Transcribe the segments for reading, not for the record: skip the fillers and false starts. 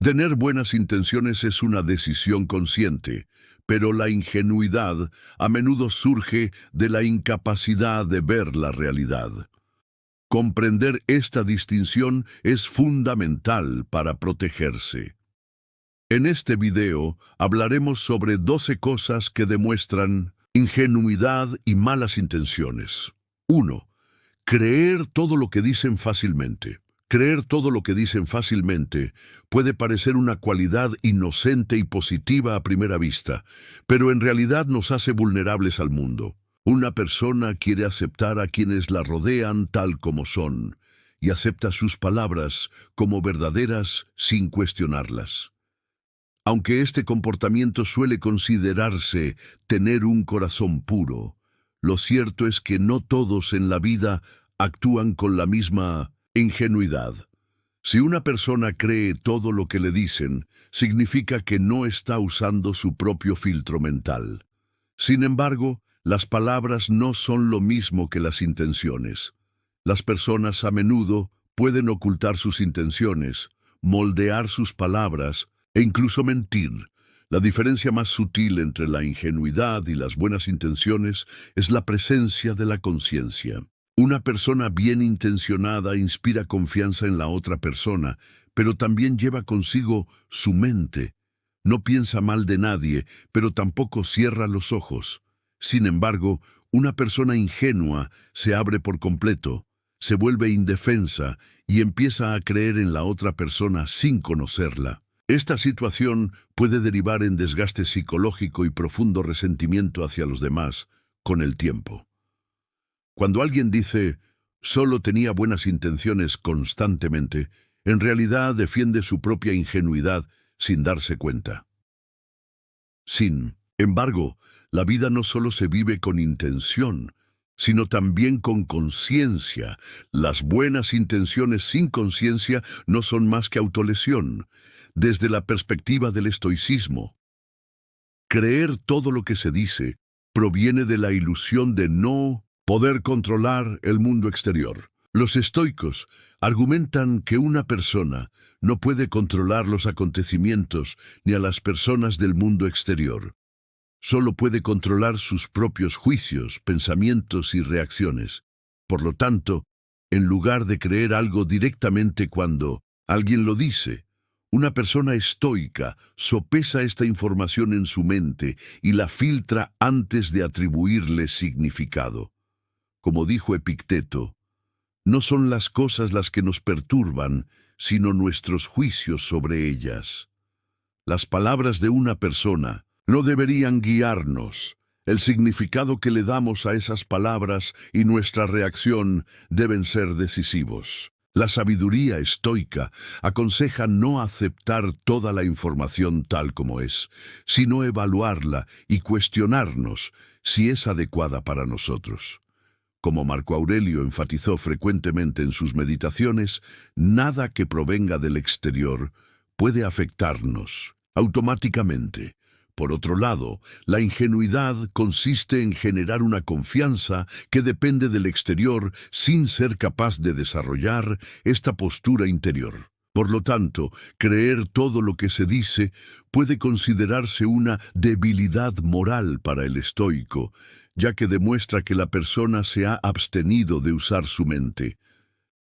Tener buenas intenciones es una decisión consciente, pero la ingenuidad a menudo surge de la incapacidad de ver la realidad. Comprender esta distinción es fundamental para protegerse. En este video hablaremos sobre 12 cosas que demuestran ingenuidad y malas intenciones. 1. Creer todo lo que dicen fácilmente. Creer todo lo que dicen fácilmente puede parecer una cualidad inocente y positiva a primera vista, pero en realidad nos hace vulnerables al mundo. Una persona quiere aceptar a quienes la rodean tal como son, y acepta sus palabras como verdaderas sin cuestionarlas. Aunque este comportamiento suele considerarse tener un corazón puro, lo cierto es que no todos en la vida actúan con la misma ingenuidad. Si una persona cree todo lo que le dicen, significa que no está usando su propio filtro mental. Sin embargo, las palabras no son lo mismo que las intenciones. Las personas a menudo pueden ocultar sus intenciones, moldear sus palabras e incluso mentir. La diferencia más sutil entre la ingenuidad y las buenas intenciones es la presencia de la conciencia. Una persona bien intencionada inspira confianza en la otra persona, pero también lleva consigo su mente. No piensa mal de nadie, pero tampoco cierra los ojos. Sin embargo, una persona ingenua se abre por completo, se vuelve indefensa y empieza a creer en la otra persona sin conocerla. Esta situación puede derivar en desgaste psicológico y profundo resentimiento hacia los demás con el tiempo. Cuando alguien dice, solo tenía buenas intenciones constantemente, en realidad defiende su propia ingenuidad sin darse cuenta. Sin embargo, la vida no solo se vive con intención, sino también con conciencia. Las buenas intenciones sin conciencia no son más que autolesión. Desde la perspectiva del estoicismo, creer todo lo que se dice proviene de la ilusión de no poder controlar el mundo exterior. Los estoicos argumentan que una persona no puede controlar los acontecimientos ni a las personas del mundo exterior. Solo puede controlar sus propios juicios, pensamientos y reacciones. Por lo tanto, en lugar de creer algo directamente cuando alguien lo dice, una persona estoica sopesa esta información en su mente y la filtra antes de atribuirle significado. Como dijo Epicteto, no son las cosas las que nos perturban, sino nuestros juicios sobre ellas. Las palabras de una persona no deberían guiarnos. El significado que le damos a esas palabras y nuestra reacción deben ser decisivos. La sabiduría estoica aconseja no aceptar toda la información tal como es, sino evaluarla y cuestionarnos si es adecuada para nosotros. Como Marco Aurelio enfatizó frecuentemente en sus meditaciones, nada que provenga del exterior puede afectarnos automáticamente. Por otro lado, la ingenuidad consiste en generar una confianza que depende del exterior sin ser capaz de desarrollar esta postura interior. Por lo tanto, creer todo lo que se dice puede considerarse una debilidad moral para el estoico, ya que demuestra que la persona se ha abstenido de usar su mente.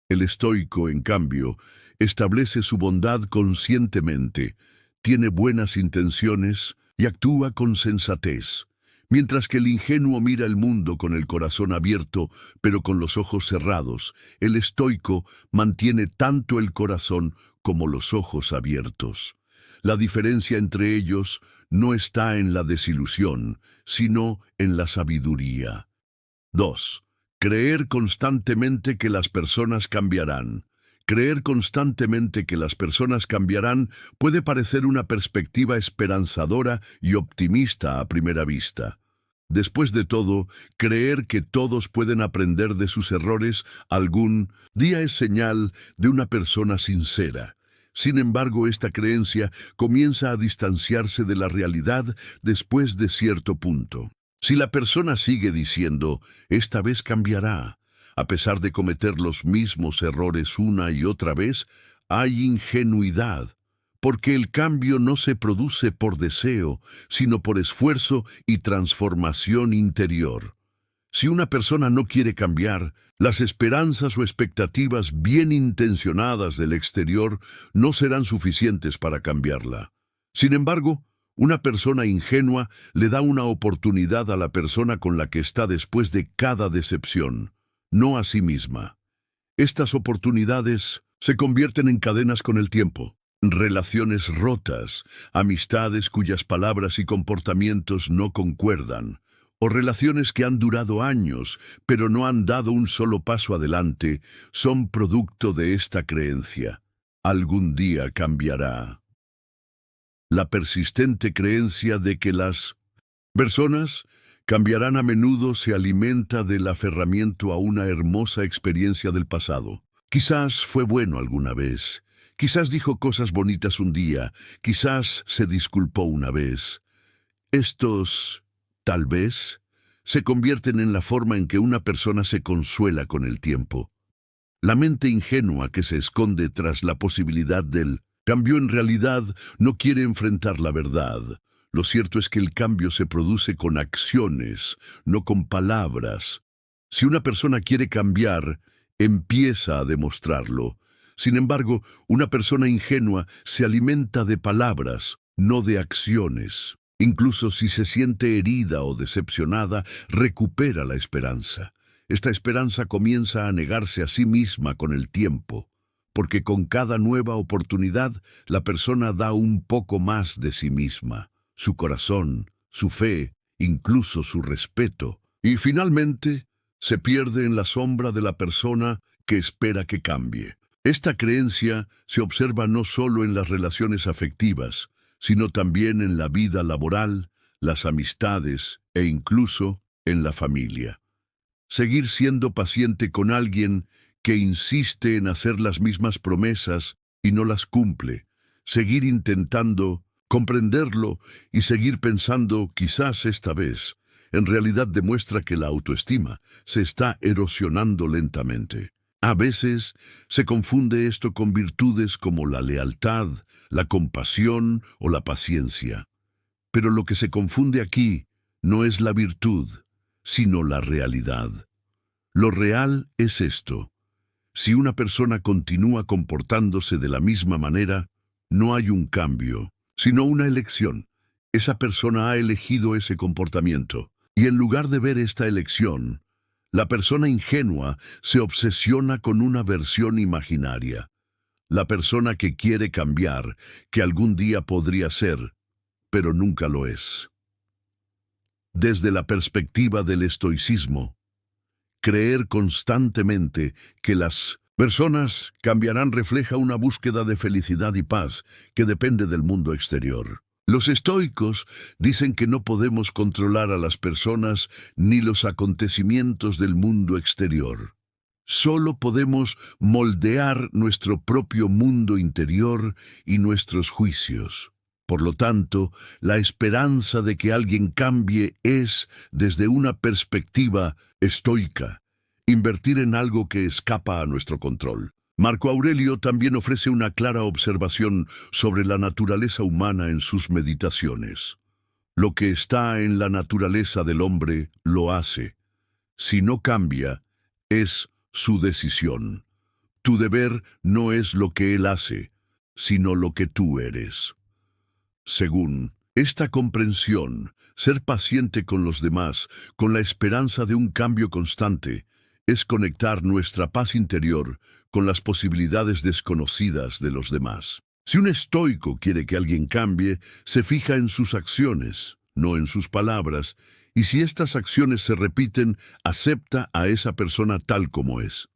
El estoico, en cambio, establece su bondad conscientemente, tiene buenas intenciones y actúa con sensatez, mientras que el ingenuo mira el mundo con el corazón abierto, pero con los ojos cerrados. El estoico mantiene tanto el corazón como los ojos abiertos. La diferencia entre ellos no está en la desilusión, sino en la sabiduría. 2. Creer constantemente que las personas cambiarán. Creer constantemente que las personas cambiarán puede parecer una perspectiva esperanzadora y optimista a primera vista. Después de todo, creer que todos pueden aprender de sus errores algún día es señal de una persona sincera. Sin embargo, esta creencia comienza a distanciarse de la realidad después de cierto punto. Si la persona sigue diciendo, esta vez cambiará, a pesar de cometer los mismos errores una y otra vez, hay ingenuidad. porque el cambio no se produce por deseo, sino por esfuerzo y transformación interior. Si una persona no quiere cambiar, las esperanzas o expectativas bien intencionadas del exterior no serán suficientes para cambiarla. Sin embargo, una persona ingenua le da una oportunidad a la persona con la que está después de cada decepción, no a sí misma. Estas oportunidades se convierten en cadenas con el tiempo. Relaciones rotas, amistades cuyas palabras y comportamientos no concuerdan, o relaciones que han durado años, pero no han dado un solo paso adelante, son producto de esta creencia. Algún día cambiará. La persistente creencia de que las personas cambiarán a menudo se alimenta del aferramiento a una hermosa experiencia del pasado. Quizás fue bueno alguna vez, quizás dijo cosas bonitas un día, quizás se disculpó una vez. Estos, tal vez, se convierten en la forma en que una persona se consuela con el tiempo. La mente ingenua que se esconde tras la posibilidad del cambio en realidad no quiere enfrentar la verdad. Lo cierto es que el cambio se produce con acciones, no con palabras. Si una persona quiere cambiar, empieza a demostrarlo. Sin embargo, una persona ingenua se alimenta de palabras, no de acciones. Incluso si se siente herida o decepcionada, recupera la esperanza. Esta esperanza comienza a negarse a sí misma con el tiempo, porque con cada nueva oportunidad la persona da un poco más de sí misma, su corazón, su fe, incluso su respeto, y finalmente se pierde en la sombra de la persona que espera que cambie. Esta creencia se observa no solo en las relaciones afectivas, sino también en la vida laboral, las amistades e incluso en la familia. Seguir siendo paciente con alguien que insiste en hacer las mismas promesas y no las cumple. Seguir intentando comprenderlo y seguir pensando quizás esta vez, en realidad demuestra que la autoestima se está erosionando lentamente. A veces se confunde esto con virtudes como la lealtad, la compasión o la paciencia. Pero lo que se confunde aquí no es la virtud, sino la realidad. Lo real es esto. Si una persona continúa comportándose de la misma manera, no hay un cambio, sino una elección. Esa persona ha elegido ese comportamiento, y en lugar de ver esta elección, la persona ingenua se obsesiona con una versión imaginaria. La persona que quiere cambiar, que algún día podría ser, pero nunca lo es. Desde la perspectiva del estoicismo, creer constantemente que las personas cambiarán refleja una búsqueda de felicidad y paz que depende del mundo exterior. Los estoicos dicen que no podemos controlar a las personas ni los acontecimientos del mundo exterior. Solo podemos moldear nuestro propio mundo interior y nuestros juicios. Por lo tanto, la esperanza de que alguien cambie es, desde una perspectiva estoica, invertir en algo que escapa a nuestro control. Marco Aurelio también ofrece una clara observación sobre la naturaleza humana en sus meditaciones. Lo que está en la naturaleza del hombre lo hace. Si no cambia, es su decisión. Tu deber no es lo que él hace, sino lo que tú eres. Según esta comprensión, ser paciente con los demás, con la esperanza de un cambio constante, es conectar nuestra paz interior con las posibilidades desconocidas de los demás. Si un estoico quiere que alguien cambie, se fija en sus acciones, no en sus palabras, y si estas acciones se repiten, acepta a esa persona tal como es.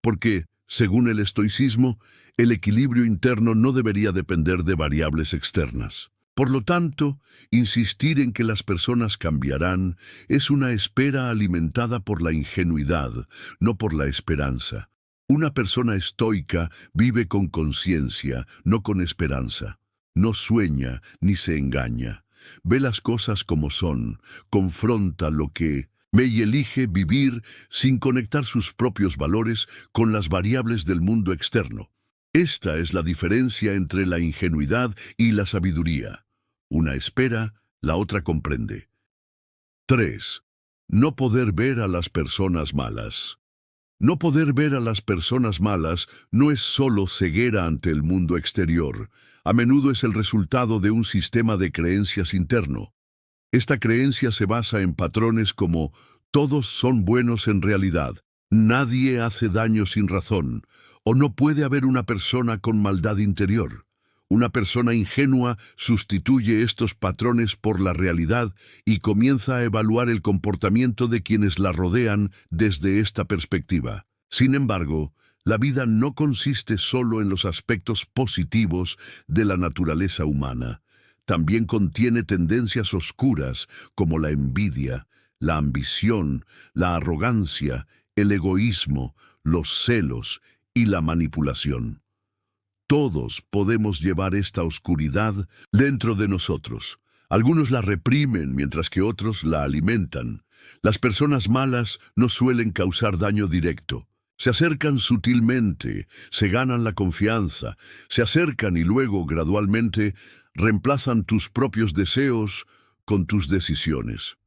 Porque, según el estoicismo, el equilibrio interno no debería depender de variables externas. Por lo tanto, insistir en que las personas cambiarán es una espera alimentada por la ingenuidad, no por la esperanza. Una persona estoica vive con conciencia, no con esperanza. No sueña ni se engaña. Ve las cosas como son, confronta lo que ve y elige vivir sin conectar sus propios valores con las variables del mundo externo. Esta es la diferencia entre la ingenuidad y la sabiduría. Una espera, la otra comprende. 3. No poder ver a las personas malas. No poder ver a las personas malas no es solo ceguera ante el mundo exterior. A menudo es el resultado de un sistema de creencias interno. Esta creencia se basa en patrones como todos son buenos en realidad, nadie hace daño sin razón, o no puede haber una persona con maldad interior. Una persona ingenua sustituye estos patrones por la realidad y comienza a evaluar el comportamiento de quienes la rodean desde esta perspectiva. Sin embargo, la vida no consiste solo en los aspectos positivos de la naturaleza humana. También contiene tendencias oscuras como la envidia, la ambición, la arrogancia, el egoísmo, los celos y la manipulación. Todos podemos llevar esta oscuridad dentro de nosotros. Algunos la reprimen mientras que otros la alimentan. Las personas malas no suelen causar daño directo. Se acercan sutilmente, se ganan la confianza, se acercan y luego, gradualmente, reemplazan tus propios deseos con tus decisiones.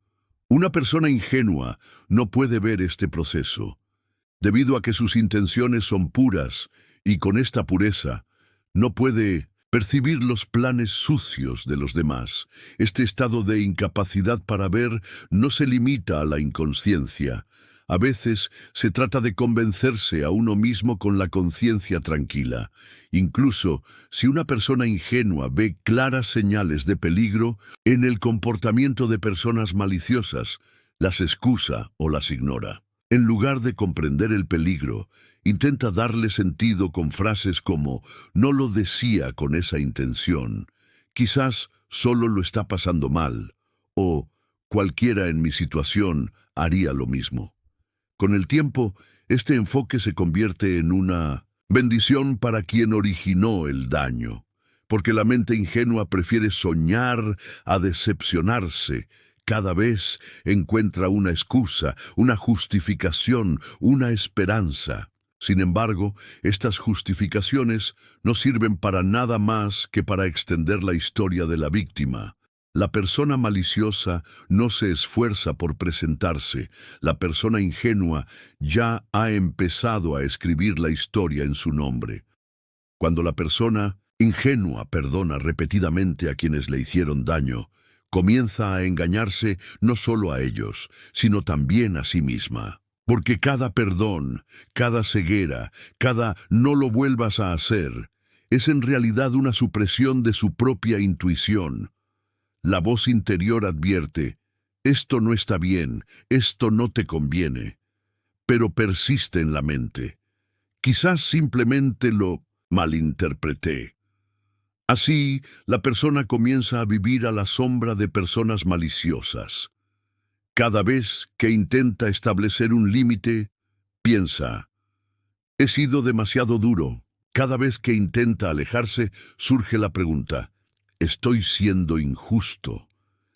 Una persona ingenua no puede ver este proceso, debido a que sus intenciones son puras, y con esta pureza, no puede percibir los planes sucios de los demás. Este estado de incapacidad para ver no se limita a la inconsciencia. A veces se trata de convencerse a uno mismo con la conciencia tranquila. Incluso si una persona ingenua ve claras señales de peligro en el comportamiento de personas maliciosas, las excusa o las ignora. En lugar de comprender el peligro, intenta darle sentido con frases como «no lo decía con esa intención», «quizás solo lo está pasando mal» o «cualquiera en mi situación haría lo mismo». Con el tiempo, este enfoque se convierte en una bendición para quien originó el daño, porque la mente ingenua prefiere soñar a decepcionarse. Cada vez encuentra una excusa, una justificación, una esperanza. Sin embargo, estas justificaciones no sirven para nada más que para extender la historia de la víctima. La persona maliciosa no se esfuerza por presentarse. La persona ingenua ya ha empezado a escribir la historia en su nombre. Cuando la persona ingenua perdona repetidamente a quienes le hicieron daño, comienza a engañarse no solo a ellos, sino también a sí misma. Porque cada perdón, cada ceguera, cada no lo vuelvas a hacer, es en realidad una supresión de su propia intuición. La voz interior advierte, esto no está bien, esto no te conviene, pero persiste en la mente. Quizás simplemente lo malinterpreté. Así, la persona comienza a vivir a la sombra de personas maliciosas. Cada vez que intenta establecer un límite, piensa, he sido demasiado duro. Cada vez que intenta alejarse, surge la pregunta, ¿estoy siendo injusto?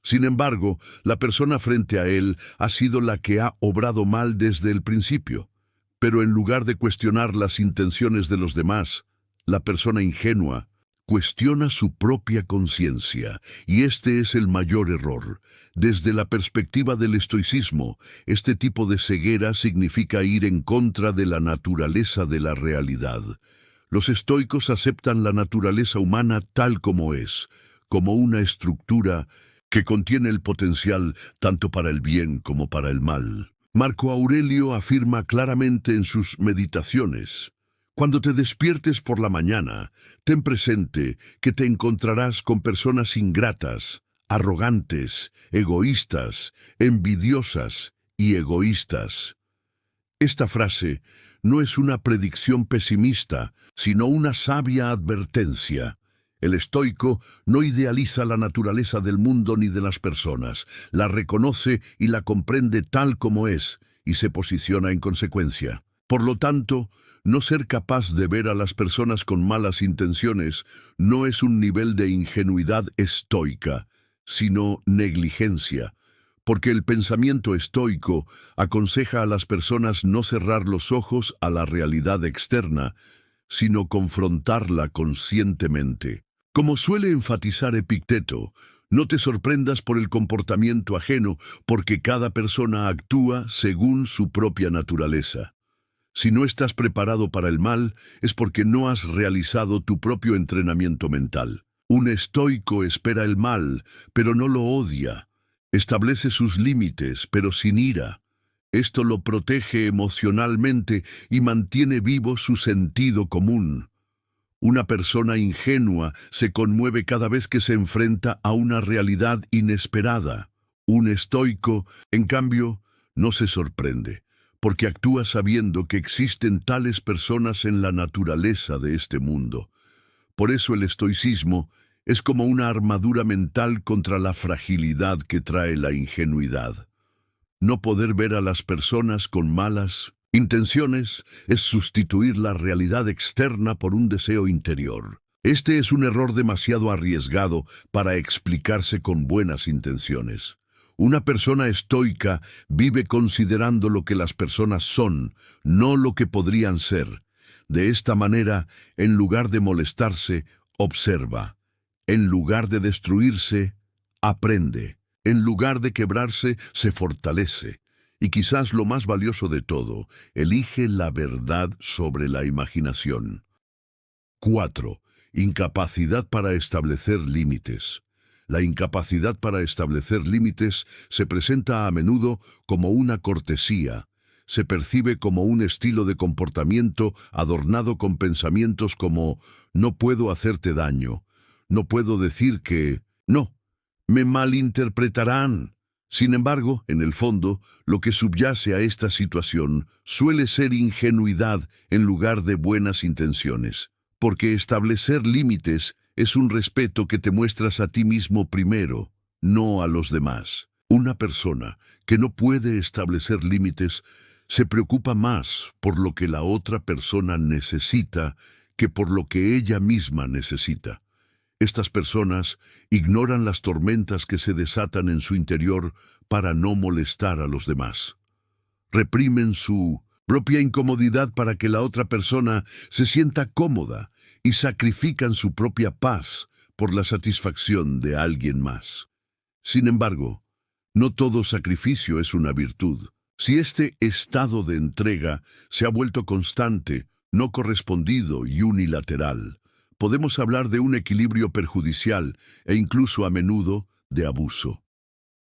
Sin embargo, la persona frente a él ha sido la que ha obrado mal desde el principio. Pero en lugar de cuestionar las intenciones de los demás, la persona ingenua cuestiona su propia conciencia, y este es el mayor error. Desde la perspectiva del estoicismo, este tipo de ceguera significa ir en contra de la naturaleza de la realidad. Los estoicos aceptan la naturaleza humana tal como es, como una estructura que contiene el potencial tanto para el bien como para el mal. Marco Aurelio afirma claramente en sus meditaciones, cuando te despiertes por la mañana, ten presente que te encontrarás con personas ingratas, arrogantes, egoístas, envidiosas y egoístas. Esta frase no es una predicción pesimista, sino una sabia advertencia. El estoico no idealiza la naturaleza del mundo ni de las personas, la reconoce y la comprende tal como es, y se posiciona en consecuencia. Por lo tanto, no ser capaz de ver a las personas con malas intenciones no es un nivel de ingenuidad estoica, sino negligencia, porque el pensamiento estoico aconseja a las personas no cerrar los ojos a la realidad externa, sino confrontarla conscientemente. Como suele enfatizar Epicteto, no te sorprendas por el comportamiento ajeno, porque cada persona actúa según su propia naturaleza. Si no estás preparado para el mal, es porque no has realizado tu propio entrenamiento mental. Un estoico espera el mal, pero no lo odia. Establece sus límites, pero sin ira. Esto lo protege emocionalmente y mantiene vivo su sentido común. Una persona ingenua se conmueve cada vez que se enfrenta a una realidad inesperada. Un estoico, en cambio, no se sorprende, porque actúa sabiendo que existen tales personas en la naturaleza de este mundo. Por eso el estoicismo es como una armadura mental contra la fragilidad que trae la ingenuidad. No poder ver a las personas con malas intenciones es sustituir la realidad externa por un deseo interior. Este es un error demasiado arriesgado para explicarse con buenas intenciones. Una persona estoica vive considerando lo que las personas son, no lo que podrían ser. De esta manera, en lugar de molestarse, observa. En lugar de destruirse, aprende. En lugar de quebrarse, se fortalece. Y quizás lo más valioso de todo, elige la verdad sobre la imaginación. 4. Incapacidad para establecer límites. La incapacidad para establecer límites se presenta a menudo como una cortesía. Se percibe como un estilo de comportamiento adornado con pensamientos como «no puedo hacerte daño», «no puedo decir que...», «no, me malinterpretarán». Sin embargo, en el fondo, lo que subyace a esta situación suele ser ingenuidad en lugar de buenas intenciones, porque establecer límites es un respeto que te muestras a ti mismo primero, no a los demás. Una persona que no puede establecer límites se preocupa más por lo que la otra persona necesita que por lo que ella misma necesita. Estas personas ignoran las tormentas que se desatan en su interior para no molestar a los demás. Reprimen su propia incomodidad para que la otra persona se sienta cómoda y sacrifican su propia paz por la satisfacción de alguien más. Sin embargo, no todo sacrificio es una virtud. Si este estado de entrega se ha vuelto constante, no correspondido y unilateral, podemos hablar de un equilibrio perjudicial e incluso a menudo de abuso.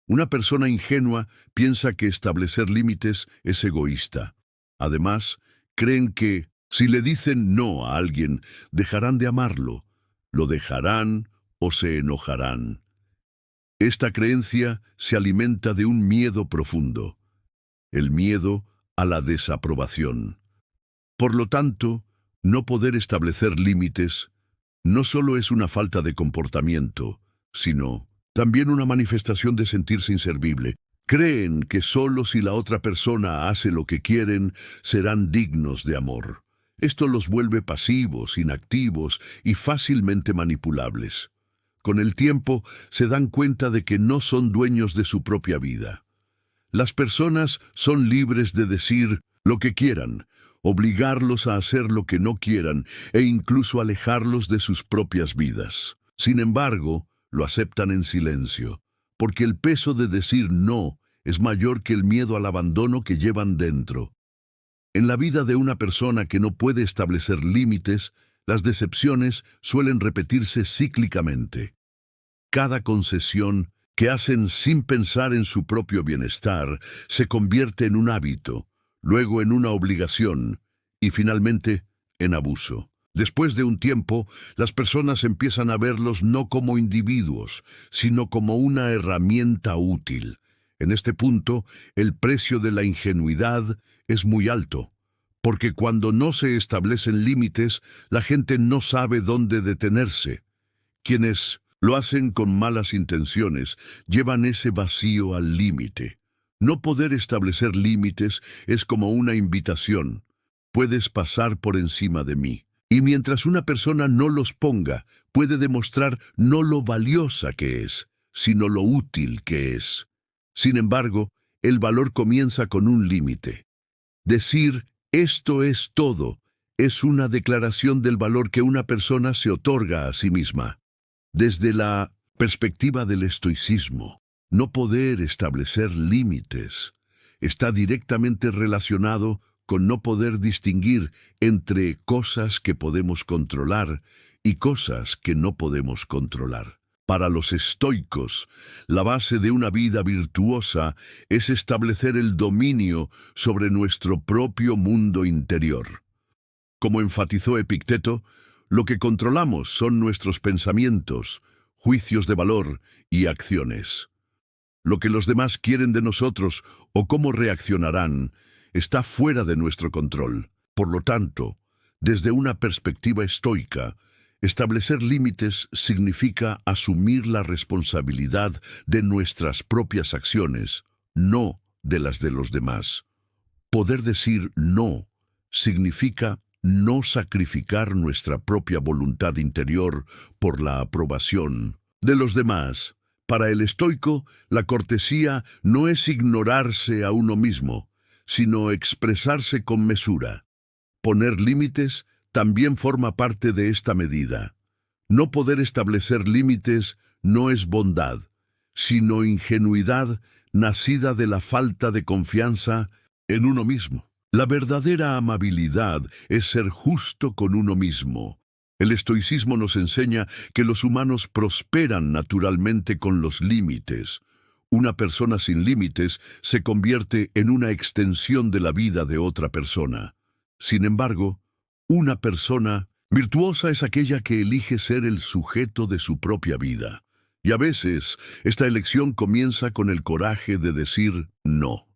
Una persona ingenua piensa que establecer límites es egoísta. Además, creen que si le dicen no a alguien, dejarán de amarlo, lo dejarán o se enojarán. Esta creencia se alimenta de un miedo profundo, el miedo a la desaprobación. Por lo tanto, no poder establecer límites no solo es una falta de comportamiento, sino también una manifestación de sentirse inservible. Creen que solo si la otra persona hace lo que quieren, serán dignos de amor. Esto los vuelve pasivos, inactivos y fácilmente manipulables. Con el tiempo, se dan cuenta de que no son dueños de su propia vida. Las personas son libres de decir lo que quieran, obligarlos a hacer lo que no quieran e incluso alejarlos de sus propias vidas. Sin embargo, lo aceptan en silencio, porque el peso de decir no es mayor que el miedo al abandono que llevan dentro. En la vida de una persona que no puede establecer límites, las decepciones suelen repetirse cíclicamente. Cada concesión que hacen sin pensar en su propio bienestar se convierte en un hábito, luego en una obligación y finalmente en abuso. Después de un tiempo, las personas empiezan a verlos no como individuos, sino como una herramienta útil. En este punto, el precio de la ingenuidad es muy alto, porque cuando no se establecen límites, la gente no sabe dónde detenerse. Quienes lo hacen con malas intenciones llevan ese vacío al límite. No poder establecer límites es como una invitación. Puedes pasar por encima de mí. Y mientras una persona no los ponga, puede demostrar no lo valiosa que es, sino lo útil que es. Sin embargo, el valor comienza con un límite. Decir, esto es todo, es una declaración del valor que una persona se otorga a sí misma. Desde la perspectiva del estoicismo, no poder establecer límites está directamente relacionado con no poder distinguir entre cosas que podemos controlar y cosas que no podemos controlar. Para los estoicos, la base de una vida virtuosa es establecer el dominio sobre nuestro propio mundo interior. Como enfatizó Epicteto, lo que controlamos son nuestros pensamientos, juicios de valor y acciones. Lo que los demás quieren de nosotros o cómo reaccionarán está fuera de nuestro control. Por lo tanto, desde una perspectiva estoica, establecer límites significa asumir la responsabilidad de nuestras propias acciones, no de las de los demás. Poder decir no significa no sacrificar nuestra propia voluntad interior por la aprobación de los demás. Para el estoico, la cortesía no es ignorarse a uno mismo, sino expresarse con mesura. Poner límites también forma parte de esta medida. No poder establecer límites no es bondad, sino ingenuidad nacida de la falta de confianza en uno mismo. La verdadera amabilidad es ser justo con uno mismo. El estoicismo nos enseña que los humanos prosperan naturalmente con los límites. Una persona sin límites se convierte en una extensión de la vida de otra persona. Sin embargo, una persona virtuosa es aquella que elige ser el sujeto de su propia vida. Y a veces, esta elección comienza con el coraje de decir no.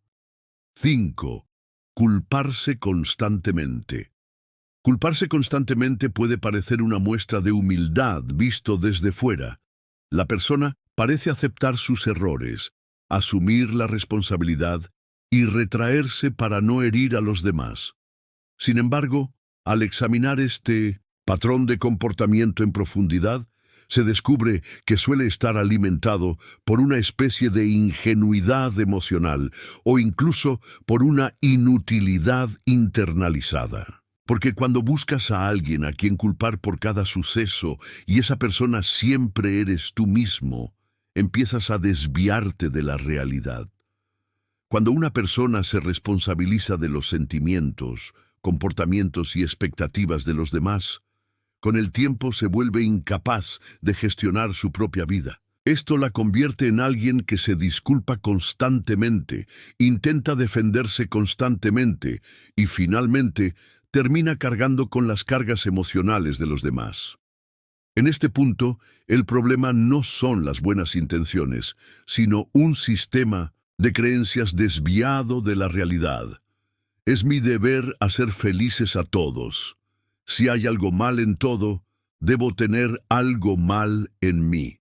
5. Culparse constantemente. Culparse constantemente puede parecer una muestra de humildad visto desde fuera. La persona parece aceptar sus errores, asumir la responsabilidad y retraerse para no herir a los demás. Sin embargo, al examinar este patrón de comportamiento en profundidad, se descubre que suele estar alimentado por una especie de ingenuidad emocional o incluso por una inutilidad internalizada. Porque cuando buscas a alguien a quien culpar por cada suceso y esa persona siempre eres tú mismo, empiezas a desviarte de la realidad. Cuando una persona se responsabiliza de los sentimientos, comportamientos y expectativas de los demás, con el tiempo se vuelve incapaz de gestionar su propia vida. Esto la convierte en alguien que se disculpa constantemente, intenta defenderse constantemente y finalmente termina cargando con las cargas emocionales de los demás. En este punto, el problema no son las buenas intenciones, sino un sistema de creencias desviado de la realidad. Es mi deber hacer felices a todos. Si hay algo mal en todo, debo tener algo mal en mí.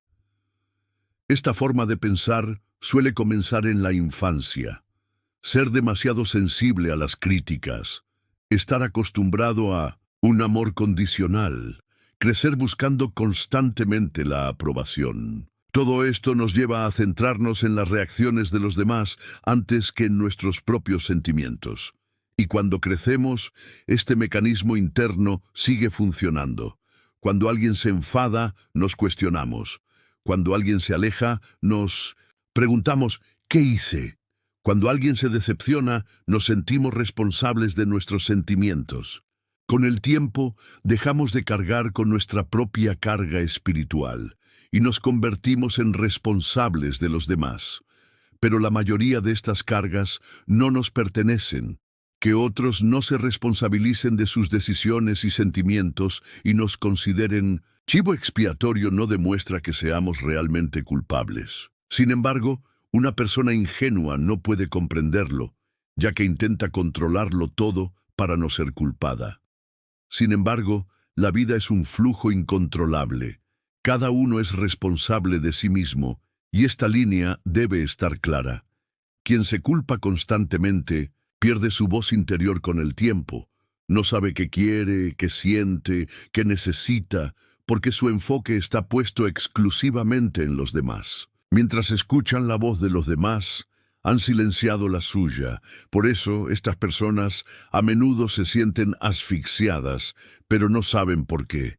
Esta forma de pensar suele comenzar en la infancia. Ser demasiado sensible a las críticas, estar acostumbrado a un amor condicional, crecer buscando constantemente la aprobación. Todo esto nos lleva a centrarnos en las reacciones de los demás antes que en nuestros propios sentimientos. Y cuando crecemos, este mecanismo interno sigue funcionando. Cuando alguien se enfada, nos cuestionamos. Cuando alguien se aleja, nos preguntamos, ¿qué hice? Cuando alguien se decepciona, nos sentimos responsables de nuestros sentimientos. Con el tiempo, dejamos de cargar con nuestra propia carga espiritual y nos convertimos en responsables de los demás. Pero la mayoría de estas cargas no nos pertenecen. Que otros no se responsabilicen de sus decisiones y sentimientos y nos consideren chivo expiatorio no demuestra que seamos realmente culpables. Sin embargo, una persona ingenua no puede comprenderlo, ya que intenta controlarlo todo para no ser culpada. Sin embargo, la vida es un flujo incontrolable. Cada uno es responsable de sí mismo, y esta línea debe estar clara. Quien se culpa constantemente pierde su voz interior con el tiempo. No sabe qué quiere, qué siente, qué necesita, porque su enfoque está puesto exclusivamente en los demás. Mientras escuchan la voz de los demás, han silenciado la suya. Por eso, estas personas a menudo se sienten asfixiadas, pero no saben por qué.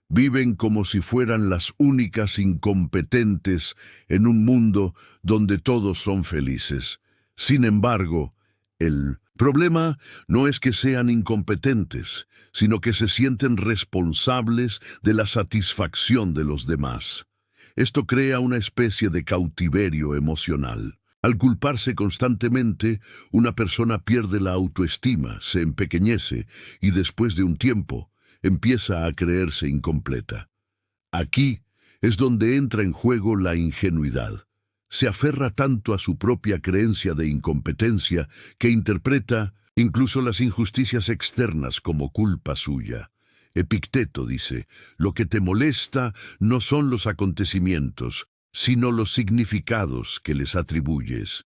Viven como si fueran las únicas incompetentes en un mundo donde todos son felices. Sin embargo, el problema no es que sean incompetentes, sino que se sienten responsables de la satisfacción de los demás. Esto crea una especie de cautiverio emocional. Al culparse constantemente, una persona pierde la autoestima, se empequeñece y después de un tiempo empieza a creerse incompleta. Aquí es donde entra en juego la ingenuidad. Se aferra tanto a su propia creencia de incompetencia que interpreta incluso las injusticias externas como culpa suya. Epicteto dice, lo que te molesta no son los acontecimientos, sino los significados que les atribuyes.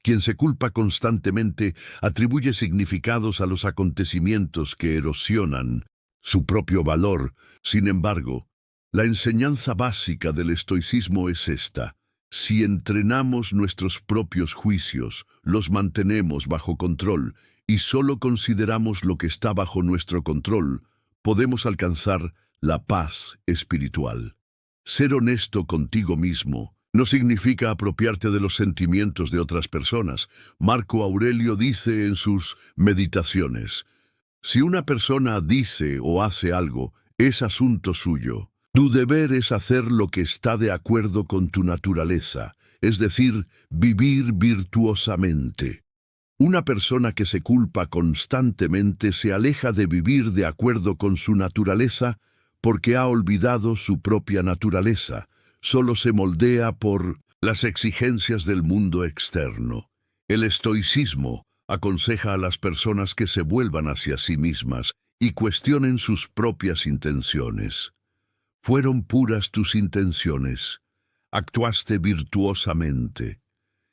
Quien se culpa constantemente atribuye significados a los acontecimientos que erosionan su propio valor. Sin embargo, la enseñanza básica del estoicismo es esta. Si entrenamos nuestros propios juicios, los mantenemos bajo control y solo consideramos lo que está bajo nuestro control, podemos alcanzar la paz espiritual. Ser honesto contigo mismo no significa apropiarte de los sentimientos de otras personas. Marco Aurelio dice en sus Meditaciones, si una persona dice o hace algo, es asunto suyo. Tu deber es hacer lo que está de acuerdo con tu naturaleza, es decir, vivir virtuosamente. Una persona que se culpa constantemente se aleja de vivir de acuerdo con su naturaleza porque ha olvidado su propia naturaleza, solo se moldea por las exigencias del mundo externo. El estoicismo aconseja a las personas que se vuelvan hacia sí mismas y cuestionen sus propias intenciones. ¿Fueron puras tus intenciones? ¿Actuaste virtuosamente?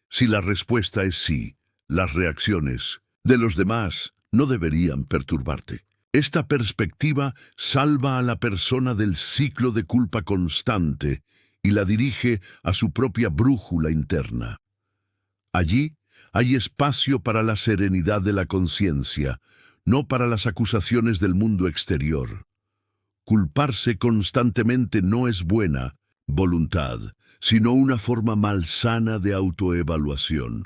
Si la respuesta es sí, las reacciones de los demás no deberían perturbarte. Esta perspectiva salva a la persona del ciclo de culpa constante y la dirige a su propia brújula interna. Allí hay espacio para la serenidad de la conciencia, no para las acusaciones del mundo exterior. Culparse constantemente no es buena voluntad, sino una forma malsana de autoevaluación.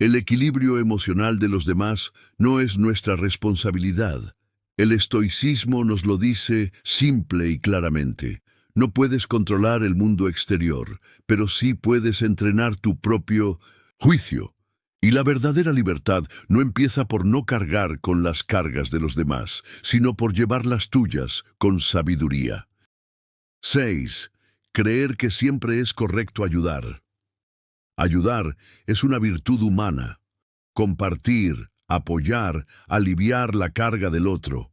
El equilibrio emocional de los demás no es nuestra responsabilidad. El estoicismo nos lo dice simple y claramente. No puedes controlar el mundo exterior, pero sí puedes entrenar tu propio juicio. Y la verdadera libertad no empieza por no cargar con las cargas de los demás, sino por llevar las tuyas con sabiduría. 6. Creer que siempre es correcto ayudar. Ayudar es una virtud humana. Compartir, apoyar, aliviar la carga del otro.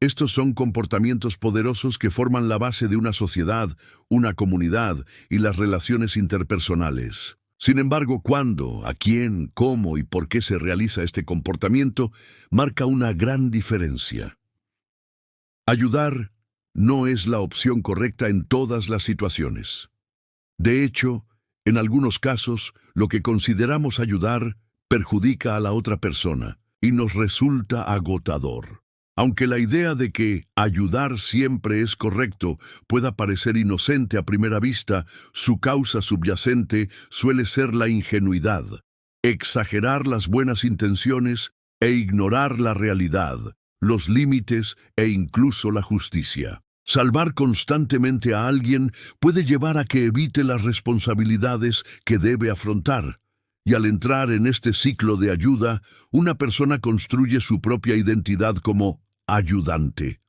Estos son comportamientos poderosos que forman la base de una sociedad, una comunidad y las relaciones interpersonales. Sin embargo, cuándo, a quién, cómo y por qué se realiza este comportamiento marca una gran diferencia. Ayudar no es la opción correcta en todas las situaciones. De hecho, en algunos casos, lo que consideramos ayudar perjudica a la otra persona y nos resulta agotador. Aunque la idea de que ayudar siempre es correcto pueda parecer inocente a primera vista, su causa subyacente suele ser la ingenuidad, exagerar las buenas intenciones e ignorar la realidad, los límites e incluso la justicia. Salvar constantemente a alguien puede llevar a que evite las responsabilidades que debe afrontar. Y al entrar en este ciclo de ayuda, una persona construye su propia identidad como ayudante.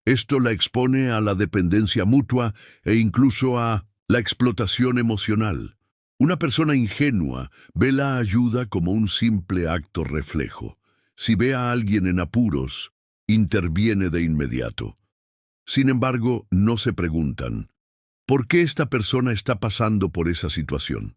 Esto la expone a la dependencia mutua e incluso a la explotación emocional. Una persona ingenua ve la ayuda como un simple acto reflejo. Si ve a alguien en apuros, interviene de inmediato. Sin embargo, no se preguntan, ¿por qué esta persona está pasando por esa situación?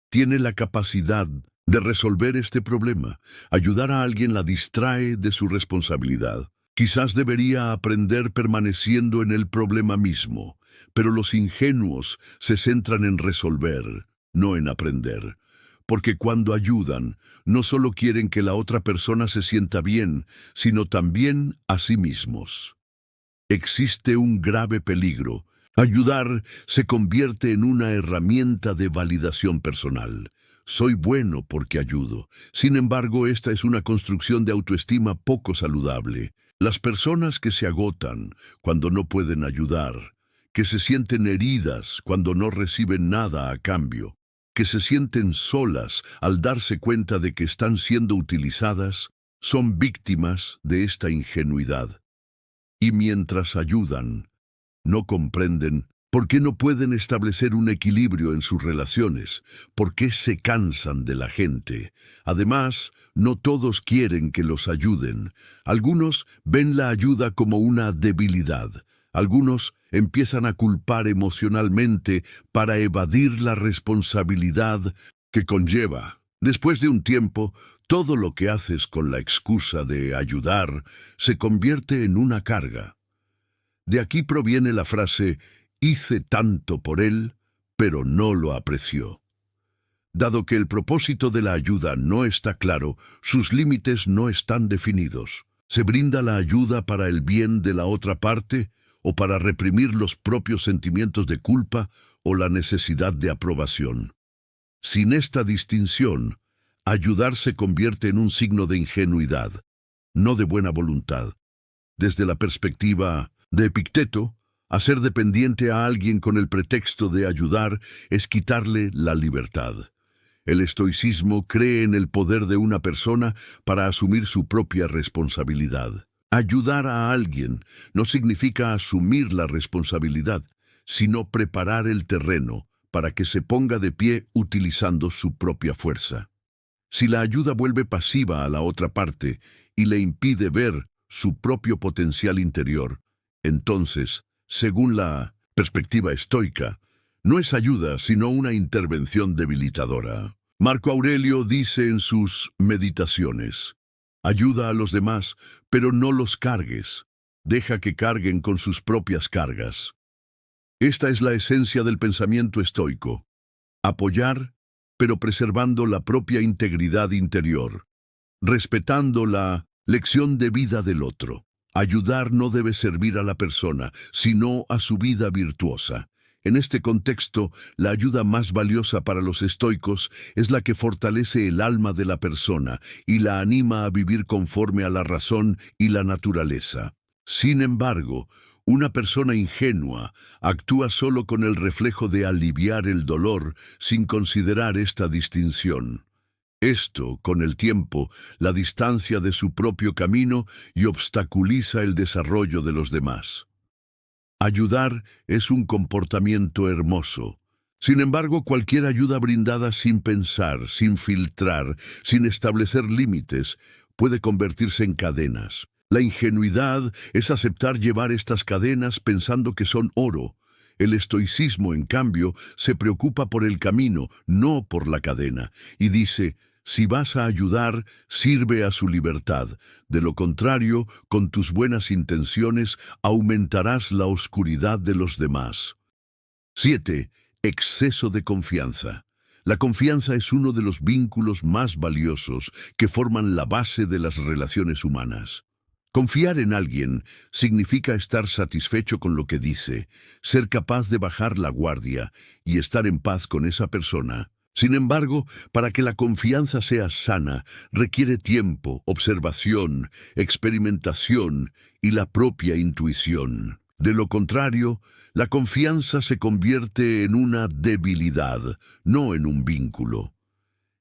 Tiene la capacidad de resolver este problema. Ayudar a alguien la distrae de su responsabilidad. Quizás debería aprender permaneciendo en el problema mismo, pero los ingenuos se centran en resolver, no en aprender. porque cuando ayudan, no solo quieren que la otra persona se sienta bien, sino también a sí mismos. Existe un grave peligro. Ayudar se convierte en una herramienta de validación personal. Soy bueno porque ayudo. Sin embargo, esta es una construcción de autoestima poco saludable. Las personas que se agotan cuando no pueden ayudar, que se sienten heridas cuando no reciben nada a cambio, que se sienten solas al darse cuenta de que están siendo utilizadas, son víctimas de esta ingenuidad. Y mientras ayudan, no comprenden por qué no pueden establecer un equilibrio en sus relaciones, por qué se cansan de la gente. Además, no todos quieren que los ayuden. Algunos ven la ayuda como una debilidad. Algunos empiezan a culpar emocionalmente para evadir la responsabilidad que conlleva. Después de un tiempo, todo lo que haces con la excusa de ayudar se convierte en una carga. De aquí proviene la frase, hice tanto por él, pero no lo apreció. Dado que el propósito de la ayuda no está claro, sus límites no están definidos. ¿Se brinda la ayuda para el bien de la otra parte o para reprimir los propios sentimientos de culpa o la necesidad de aprobación? Sin esta distinción, ayudar se convierte en un signo de ingenuidad, no de buena voluntad. Desde la perspectiva de Epicteto, hacer dependiente a alguien con el pretexto de ayudar es quitarle la libertad. El estoicismo cree en el poder de una persona para asumir su propia responsabilidad. Ayudar a alguien no significa asumir la responsabilidad, sino preparar el terreno para que se ponga de pie utilizando su propia fuerza. Si la ayuda vuelve pasiva a la otra parte y le impide ver su propio potencial interior, entonces, según la perspectiva estoica, no es ayuda sino una intervención debilitadora. Marco Aurelio dice en sus Meditaciones, ayuda a los demás, pero no los cargues. Deja que carguen con sus propias cargas. Esta es la esencia del pensamiento estoico. Apoyar, pero preservando la propia integridad interior, respetando la lección de vida del otro. Ayudar no debe servir a la persona, sino a su vida virtuosa. En este contexto, la ayuda más valiosa para los estoicos es la que fortalece el alma de la persona y la anima a vivir conforme a la razón y la naturaleza. Sin embargo, una persona ingenua actúa solo con el reflejo de aliviar el dolor sin considerar esta distinción. Esto, con el tiempo, la distancia de su propio camino y obstaculiza el desarrollo de los demás. Ayudar es un comportamiento hermoso. Sin embargo, cualquier ayuda brindada sin pensar, sin filtrar, sin establecer límites, puede convertirse en cadenas. La ingenuidad es aceptar llevar estas cadenas pensando que son oro. El estoicismo, en cambio, se preocupa por el camino, no por la cadena, y dice, si vas a ayudar, sirve a su libertad. De lo contrario, con tus buenas intenciones, aumentarás la oscuridad de los demás. 7. Exceso de confianza. La confianza es uno de los vínculos más valiosos que forman la base de las relaciones humanas. Confiar en alguien significa estar satisfecho con lo que dice, ser capaz de bajar la guardia y estar en paz con esa persona. Sin embargo, para que la confianza sea sana, requiere tiempo, observación, experimentación y la propia intuición. De lo contrario, la confianza se convierte en una debilidad, no en un vínculo.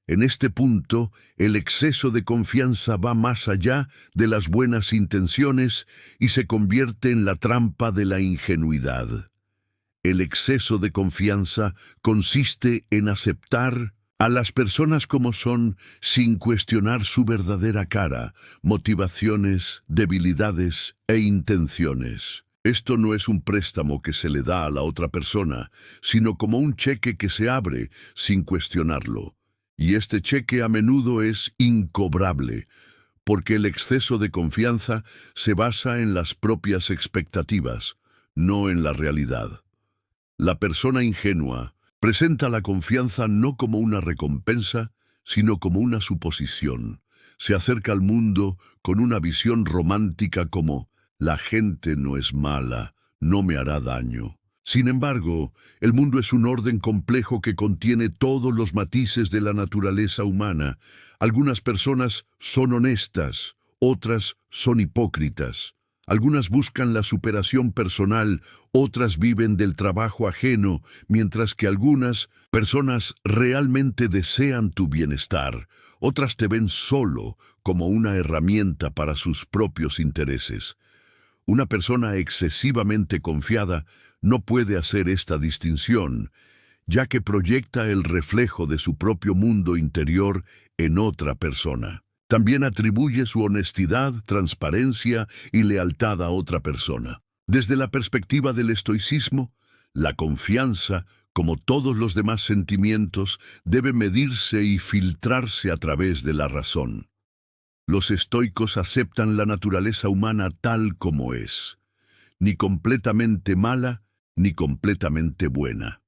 En este punto, el exceso de confianza va más allá de las buenas intenciones y se convierte en la trampa de la ingenuidad. El exceso de confianza consiste en aceptar a las personas como son sin cuestionar su verdadera cara, motivaciones, debilidades e intenciones. Esto no es un préstamo que se le da a la otra persona, sino como un cheque que se abre sin cuestionarlo. Y este cheque a menudo es incobrable, porque el exceso de confianza se basa en las propias expectativas, no en la realidad. La persona ingenua presenta la confianza no como una recompensa, sino como una suposición. Se acerca al mundo con una visión romántica como «la gente no es mala, no me hará daño». Sin embargo, el mundo es un orden complejo que contiene todos los matices de la naturaleza humana. Algunas personas son honestas, otras son hipócritas. Algunas buscan la superación personal, otras viven del trabajo ajeno, mientras que algunas personas realmente desean tu bienestar. Otras te ven solo como una herramienta para sus propios intereses. Una persona excesivamente confiada no puede hacer esta distinción, ya que proyecta el reflejo de su propio mundo interior en otra persona. También atribuye su honestidad, transparencia y lealtad a otra persona. Desde la perspectiva del estoicismo, la confianza, como todos los demás sentimientos, debe medirse y filtrarse a través de la razón. Los estoicos aceptan la naturaleza humana tal como es, ni completamente mala, ni completamente buena.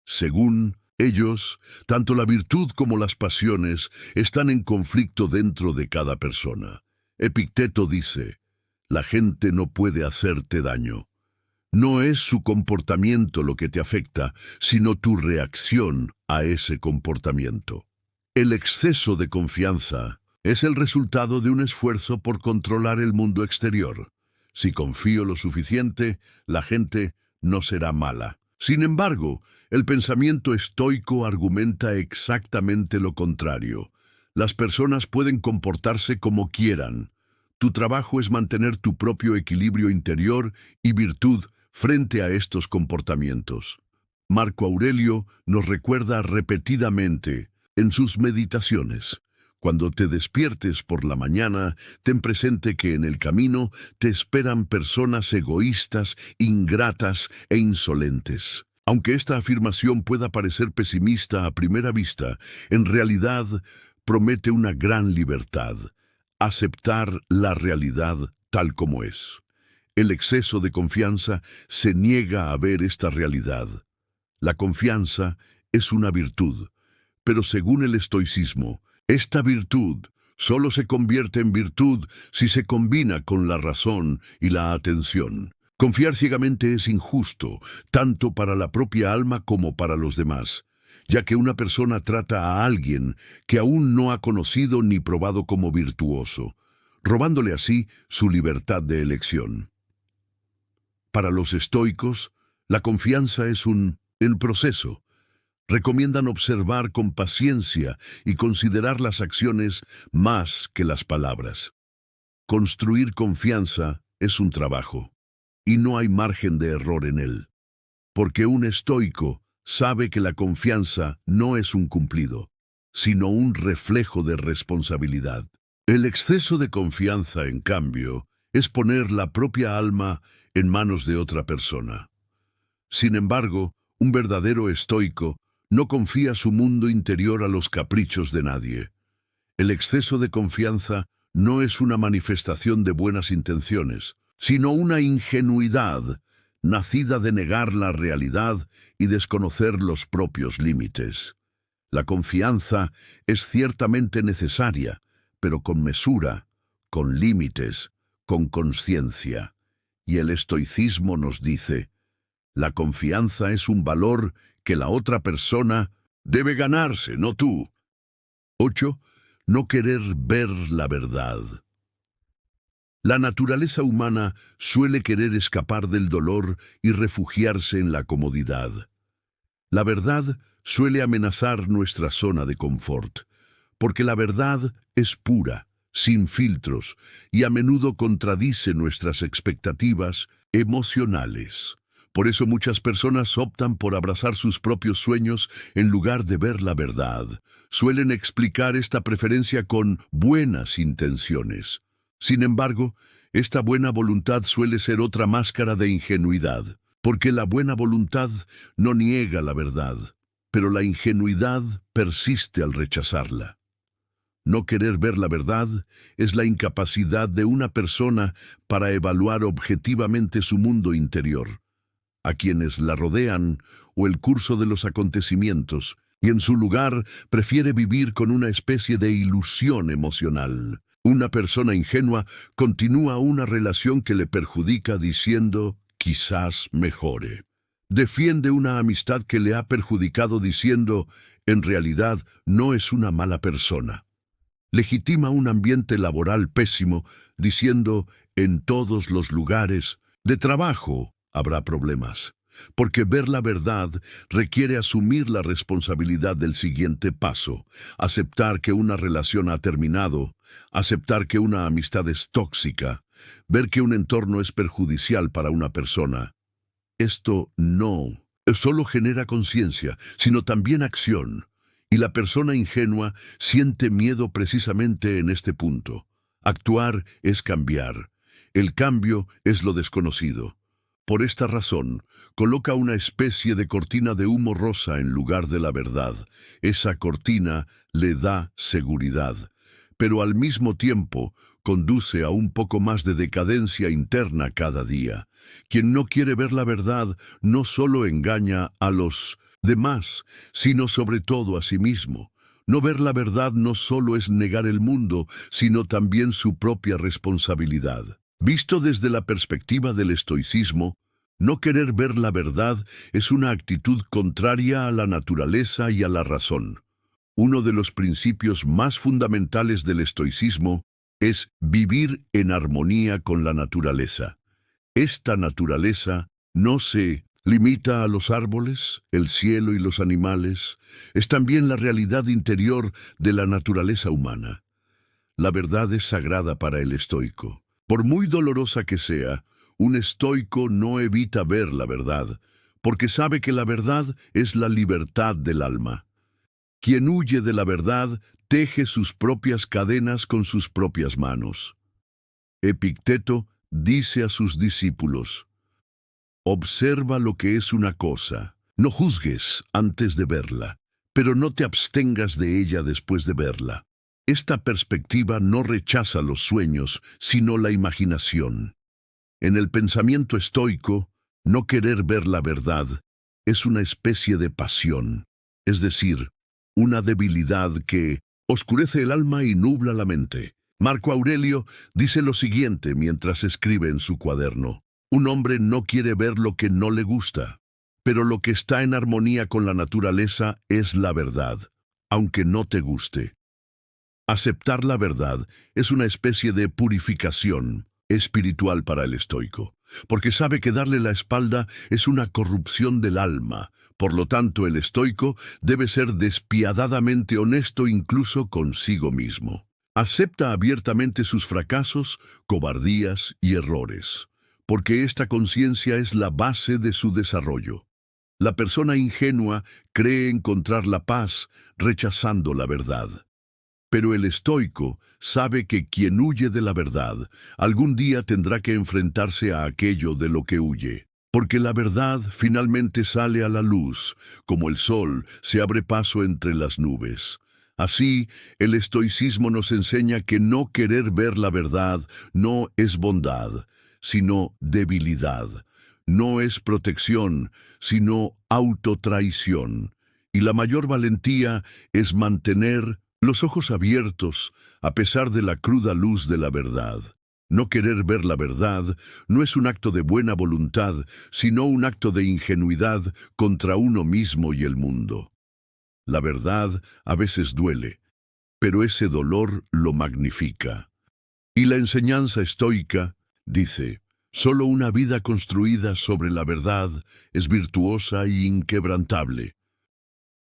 Según ellos, tanto la virtud como las pasiones están en conflicto dentro de cada persona. Epicteto dice, la gente no puede hacerte daño. No es su comportamiento lo que te afecta, sino tu reacción a ese comportamiento. El exceso de confianza es el resultado de un esfuerzo por controlar el mundo exterior. Si confío lo suficiente, la gente no será mala. Sin embargo, el pensamiento estoico argumenta exactamente lo contrario. Las personas pueden comportarse como quieran. Tu trabajo es mantener tu propio equilibrio interior y virtud frente a estos comportamientos. Marco Aurelio nos recuerda repetidamente en sus meditaciones: cuando te despiertes por la mañana, ten presente que en el camino te esperan personas egoístas, ingratas e insolentes. Aunque esta afirmación pueda parecer pesimista a primera vista, en realidad promete una gran libertad: aceptar la realidad tal como es. El exceso de confianza se niega a ver esta realidad. La confianza es una virtud, pero según el estoicismo, esta virtud solo se convierte en virtud si se combina con la razón y la atención. Confiar ciegamente es injusto, tanto para la propia alma como para los demás, ya que una persona trata a alguien que aún no ha conocido ni probado como virtuoso, robándole así su libertad de elección. Para los estoicos, la confianza es un proceso. Recomiendan observar con paciencia y considerar las acciones más que las palabras. Construir confianza es un trabajo, y no hay margen de error en él, porque un estoico sabe que la confianza no es un cumplido, sino un reflejo de responsabilidad. El exceso de confianza, en cambio, es poner la propia alma en manos de otra persona. Sin embargo, un verdadero estoico no confía su mundo interior a los caprichos de nadie. El exceso de confianza no es una manifestación de buenas intenciones, sino una ingenuidad nacida de negar la realidad y desconocer los propios límites. La confianza es ciertamente necesaria, pero con mesura, con límites, con conciencia. Y el estoicismo nos dice: la confianza es un valor que la otra persona debe ganarse, no tú. 8. No querer ver la verdad. La naturaleza humana suele querer escapar del dolor y refugiarse en la comodidad. La verdad suele amenazar nuestra zona de confort, porque la verdad es pura, sin filtros, y a menudo contradice nuestras expectativas emocionales. Por eso muchas personas optan por abrazar sus propios sueños en lugar de ver la verdad. Suelen explicar esta preferencia con buenas intenciones. Sin embargo, esta buena voluntad suele ser otra máscara de ingenuidad, porque la buena voluntad no niega la verdad, pero la ingenuidad persiste al rechazarla. No querer ver la verdad es la incapacidad de una persona para evaluar objetivamente su mundo interior, a quienes la rodean o el curso de los acontecimientos, y en su lugar prefiere vivir con una especie de ilusión emocional. Una persona ingenua continúa una relación que le perjudica diciendo, quizás mejore. Defiende una amistad que le ha perjudicado diciendo, en realidad no es una mala persona. Legitima un ambiente laboral pésimo diciendo, en todos los lugares de trabajo habrá problemas. Porque ver la verdad requiere asumir la responsabilidad del siguiente paso, aceptar que una relación ha terminado, aceptar que una amistad es tóxica, ver que un entorno es perjudicial para una persona. Esto no solo genera conciencia, sino también acción. Y la persona ingenua siente miedo precisamente en este punto. Actuar es cambiar. El cambio es lo desconocido. Por esta razón, coloca una especie de cortina de humo rosa en lugar de la verdad. Esa cortina le da seguridad, pero al mismo tiempo conduce a un poco más de decadencia interna cada día. Quien no quiere ver la verdad no solo engaña a los demás, sino sobre todo a sí mismo. No ver la verdad no solo es negar el mundo, sino también su propia responsabilidad. Visto desde la perspectiva del estoicismo, no querer ver la verdad es una actitud contraria a la naturaleza y a la razón. Uno de los principios más fundamentales del estoicismo es vivir en armonía con la naturaleza. Esta naturaleza no se limita a los árboles, el cielo y los animales, es también la realidad interior de la naturaleza humana. La verdad es sagrada para el estoico. Por muy dolorosa que sea, un estoico no evita ver la verdad, porque sabe que la verdad es la libertad del alma. Quien huye de la verdad teje sus propias cadenas con sus propias manos. Epicteto dice a sus discípulos, observa lo que es una cosa, no juzgues antes de verla, pero no te abstengas de ella después de verla. Esta perspectiva no rechaza los sueños, sino la imaginación. En el pensamiento estoico, no querer ver la verdad es una especie de pasión, es decir, una debilidad que oscurece el alma y nubla la mente. Marco Aurelio dice lo siguiente mientras escribe en su cuaderno: un hombre no quiere ver lo que no le gusta, pero lo que está en armonía con la naturaleza es la verdad, aunque no te guste. Aceptar la verdad es una especie de purificación espiritual para el estoico, porque sabe que darle la espalda es una corrupción del alma. Por lo tanto, el estoico debe ser despiadadamente honesto incluso consigo mismo. Acepta abiertamente sus fracasos, cobardías y errores, porque esta conciencia es la base de su desarrollo. La persona ingenua cree encontrar la paz rechazando la verdad. Pero el estoico sabe que quien huye de la verdad algún día tendrá que enfrentarse a aquello de lo que huye. Porque la verdad finalmente sale a la luz, como el sol se abre paso entre las nubes. Así, el estoicismo nos enseña que no querer ver la verdad no es bondad, sino debilidad. No es protección, sino autotraición. Y la mayor valentía es mantener los ojos abiertos a pesar de la cruda luz de la verdad. No querer ver la verdad no es un acto de buena voluntad, sino un acto de ingenuidad contra uno mismo y el mundo. La verdad a veces duele, pero ese dolor lo magnifica. Y la enseñanza estoica dice: solo una vida construida sobre la verdad es virtuosa e inquebrantable.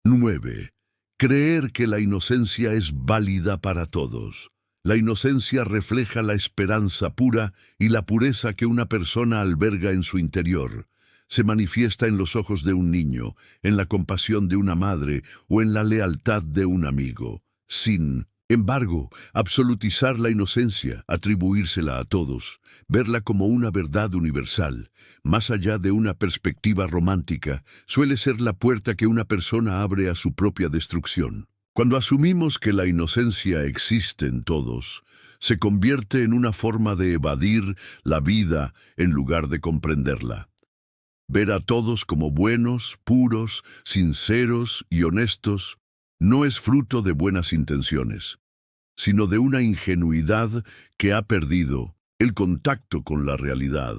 9. Creer que la inocencia es válida para todos. La inocencia refleja la esperanza pura y la pureza que una persona alberga en su interior. Se manifiesta en los ojos de un niño, en la compasión de una madre o en la lealtad de un amigo. Sin embargo, absolutizar la inocencia, atribuírsela a todos, verla como una verdad universal, más allá de una perspectiva romántica, suele ser la puerta que una persona abre a su propia destrucción. Cuando asumimos que la inocencia existe en todos, se convierte en una forma de evadir la vida en lugar de comprenderla. Ver a todos como buenos, puros, sinceros y honestos no es fruto de buenas intenciones, sino de una ingenuidad que ha perdido el contacto con la realidad.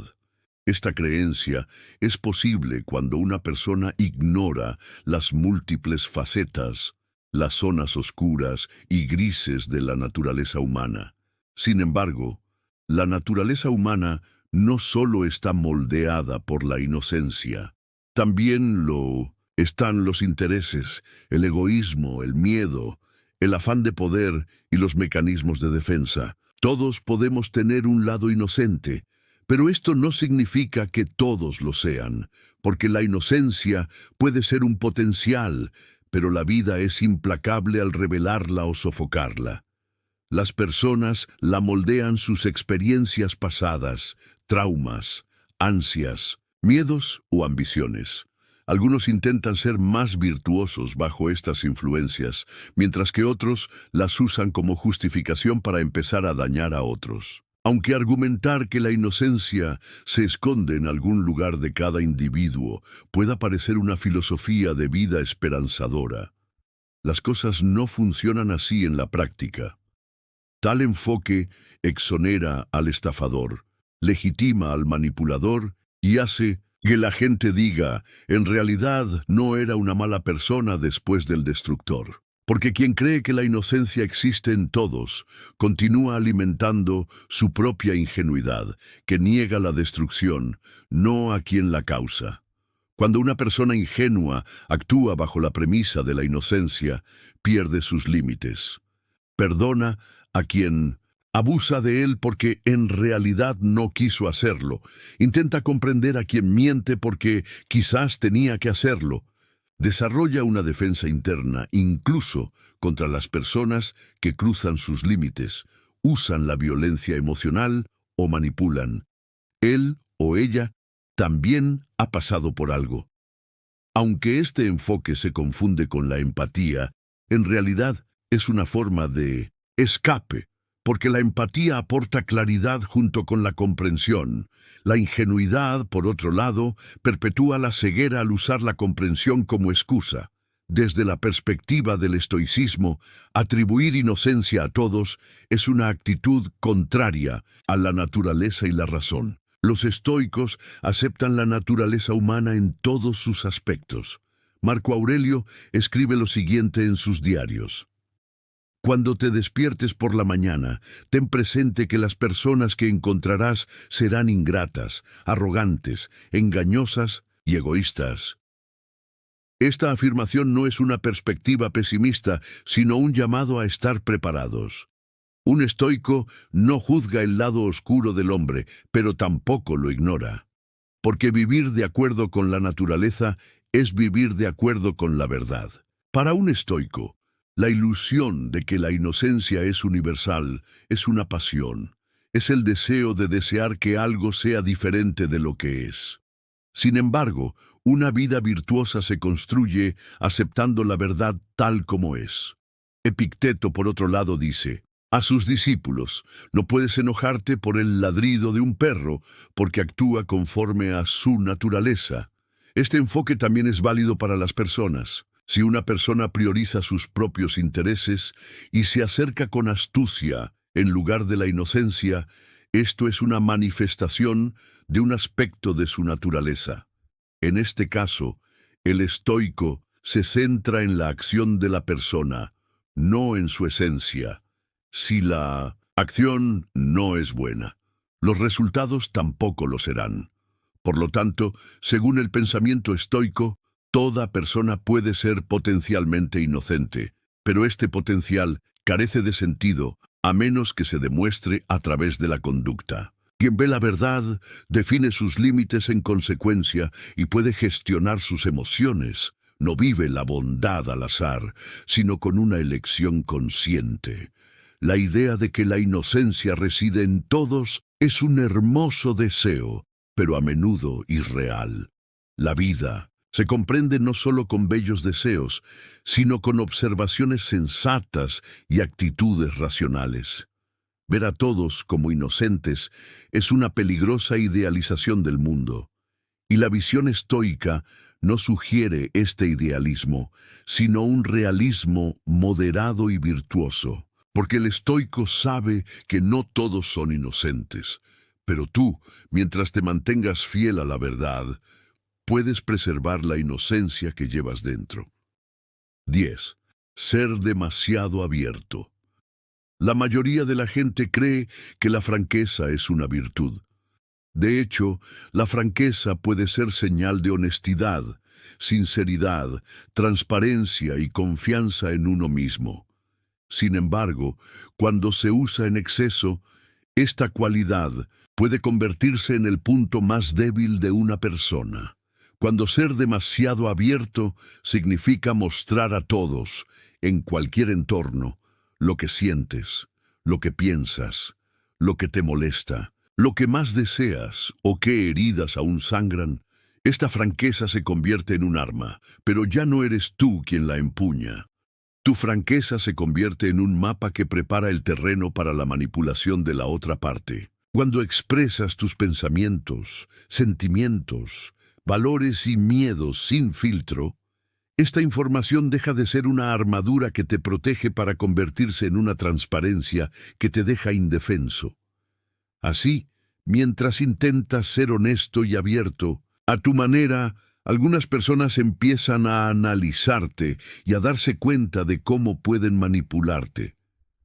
Esta creencia es posible cuando una persona ignora las múltiples facetas, las zonas oscuras y grises de la naturaleza humana. Sin embargo, la naturaleza humana no solo está moldeada por la inocencia, también lo están los intereses, el egoísmo, el miedo, el afán de poder y los mecanismos de defensa. Todos podemos tener un lado inocente, pero esto no significa que todos lo sean, porque la inocencia puede ser un potencial, pero la vida es implacable al revelarla o sofocarla. Las personas la moldean sus experiencias pasadas, traumas, ansias, miedos o ambiciones. Algunos intentan ser más virtuosos bajo estas influencias, mientras que otros las usan como justificación para empezar a dañar a otros. Aunque argumentar que la inocencia se esconde en algún lugar de cada individuo pueda parecer una filosofía de vida esperanzadora, las cosas no funcionan así en la práctica. Tal enfoque exonera al estafador, legitima al manipulador y hace que la gente diga, en realidad no era una mala persona después del destructor. Porque quien cree que la inocencia existe en todos, continúa alimentando su propia ingenuidad, que niega la destrucción, no a quien la causa. Cuando una persona ingenua actúa bajo la premisa de la inocencia, pierde sus límites. Perdona a quien abusa de él porque en realidad no quiso hacerlo. Intenta comprender a quien miente porque quizás tenía que hacerlo. Desarrolla una defensa interna, incluso contra las personas que cruzan sus límites, usan la violencia emocional o manipulan. Él o ella también ha pasado por algo. Aunque este enfoque se confunde con la empatía, en realidad es una forma de escape, porque la empatía aporta claridad junto con la comprensión. La ingenuidad, por otro lado, perpetúa la ceguera al usar la comprensión como excusa. Desde la perspectiva del estoicismo, atribuir inocencia a todos es una actitud contraria a la naturaleza y la razón. Los estoicos aceptan la naturaleza humana en todos sus aspectos. Marco Aurelio escribe lo siguiente en sus diarios. Cuando te despiertes por la mañana, ten presente que las personas que encontrarás serán ingratas, arrogantes, engañosas y egoístas. Esta afirmación no es una perspectiva pesimista, sino un llamado a estar preparados. Un estoico no juzga el lado oscuro del hombre, pero tampoco lo ignora. Porque vivir de acuerdo con la naturaleza es vivir de acuerdo con la verdad. Para un estoico, la ilusión de que la inocencia es universal es una pasión. Es el deseo de desear que algo sea diferente de lo que es. Sin embargo, una vida virtuosa se construye aceptando la verdad tal como es. Epicteto, por otro lado, dice a sus discípulos, no puedes enojarte por el ladrido de un perro, porque actúa conforme a su naturaleza. Este enfoque también es válido para las personas. Si una persona prioriza sus propios intereses y se acerca con astucia en lugar de la inocencia, esto es una manifestación de un aspecto de su naturaleza. En este caso, el estoico se centra en la acción de la persona, no en su esencia. Si la acción no es buena, los resultados tampoco lo serán. Por lo tanto, según el pensamiento estoico, toda persona puede ser potencialmente inocente, pero este potencial carece de sentido a menos que se demuestre a través de la conducta. Quien ve la verdad define sus límites en consecuencia y puede gestionar sus emociones. No vive la bondad al azar, sino con una elección consciente. La idea de que la inocencia reside en todos es un hermoso deseo, pero a menudo irreal. La vida se comprende no solo con bellos deseos, sino con observaciones sensatas y actitudes racionales. Ver a todos como inocentes es una peligrosa idealización del mundo. Y la visión estoica no sugiere este idealismo, sino un realismo moderado y virtuoso, porque el estoico sabe que no todos son inocentes, pero tú, mientras te mantengas fiel a la verdad, puedes preservar la inocencia que llevas dentro. 10. Ser demasiado abierto. La mayoría de la gente cree que la franqueza es una virtud. De hecho, la franqueza puede ser señal de honestidad, sinceridad, transparencia y confianza en uno mismo. Sin embargo, cuando se usa en exceso, esta cualidad puede convertirse en el punto más débil de una persona. Cuando ser demasiado abierto significa mostrar a todos, en cualquier entorno, lo que sientes, lo que piensas, lo que te molesta, lo que más deseas o qué heridas aún sangran, esta franqueza se convierte en un arma, pero ya no eres tú quien la empuña. Tu franqueza se convierte en un mapa que prepara el terreno para la manipulación de la otra parte. Cuando expresas tus pensamientos, sentimientos, valores y miedos sin filtro, esta información deja de ser una armadura que te protege para convertirse en una transparencia que te deja indefenso. Así, mientras intentas ser honesto y abierto, a tu manera, algunas personas empiezan a analizarte y a darse cuenta de cómo pueden manipularte.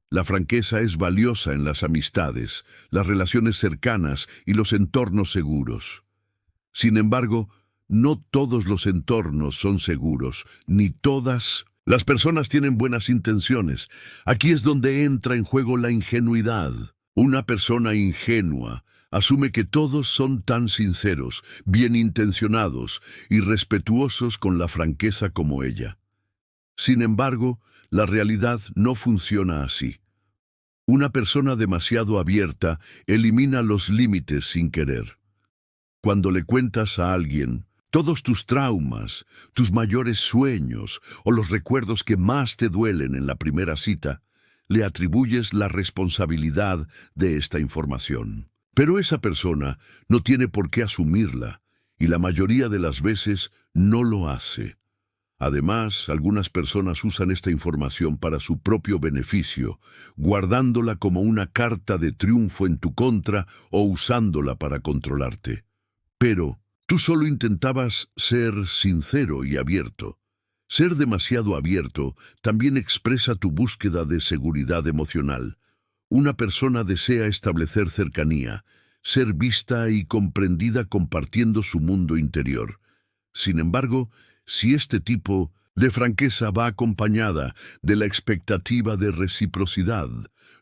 La franqueza es valiosa en las amistades, las relaciones cercanas y los entornos seguros. Sin embargo, no todos los entornos son seguros, ni todas las personas tienen buenas intenciones. Aquí es donde entra en juego la ingenuidad. Una persona ingenua asume que todos son tan sinceros, bien intencionados y respetuosos con la franqueza como ella. Sin embargo, la realidad no funciona así. Una persona demasiado abierta elimina los límites sin querer. Cuando le cuentas a alguien todos tus traumas, tus mayores sueños o los recuerdos que más te duelen en la primera cita, le atribuyes la responsabilidad de esta información. Pero esa persona no tiene por qué asumirla, y la mayoría de las veces no lo hace. Además, algunas personas usan esta información para su propio beneficio, guardándola como una carta de triunfo en tu contra o usándola para controlarte. Pero tú solo intentabas ser sincero y abierto. Ser demasiado abierto también expresa tu búsqueda de seguridad emocional. Una persona desea establecer cercanía, ser vista y comprendida compartiendo su mundo interior. Sin embargo, si este tipo de franqueza va acompañada de la expectativa de reciprocidad,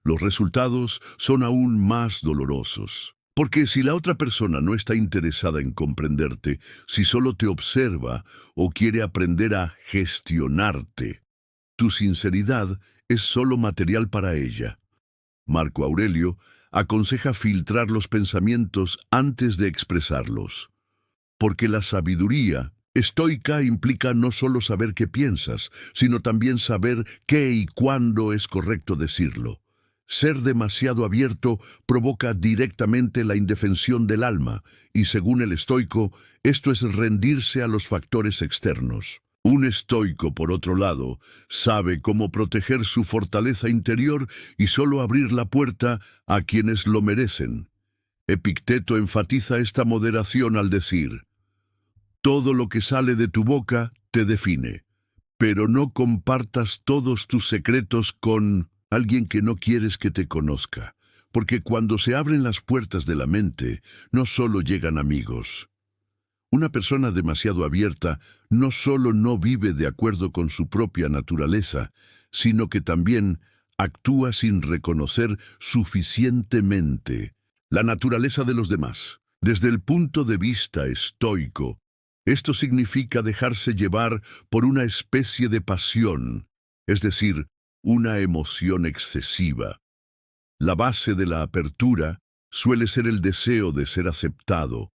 los resultados son aún más dolorosos. Porque si la otra persona no está interesada en comprenderte, si solo te observa o quiere aprender a gestionarte, tu sinceridad es solo material para ella. Marco Aurelio aconseja filtrar los pensamientos antes de expresarlos, porque la sabiduría estoica implica no solo saber qué piensas, sino también saber qué y cuándo es correcto decirlo. Ser demasiado abierto provoca directamente la indefensión del alma, y según el estoico, esto es rendirse a los factores externos. Un estoico, por otro lado, sabe cómo proteger su fortaleza interior y solo abrir la puerta a quienes lo merecen. Epicteto enfatiza esta moderación al decir: todo lo que sale de tu boca te define, pero no compartas todos tus secretos con alguien que no quieres que te conozca, porque cuando se abren las puertas de la mente, no solo llegan amigos. Una persona demasiado abierta no solo no vive de acuerdo con su propia naturaleza, sino que también actúa sin reconocer suficientemente la naturaleza de los demás. Desde el punto de vista estoico, esto significa dejarse llevar por una especie de pasión, es decir, una emoción excesiva. La base de la apertura suele ser el deseo de ser aceptado,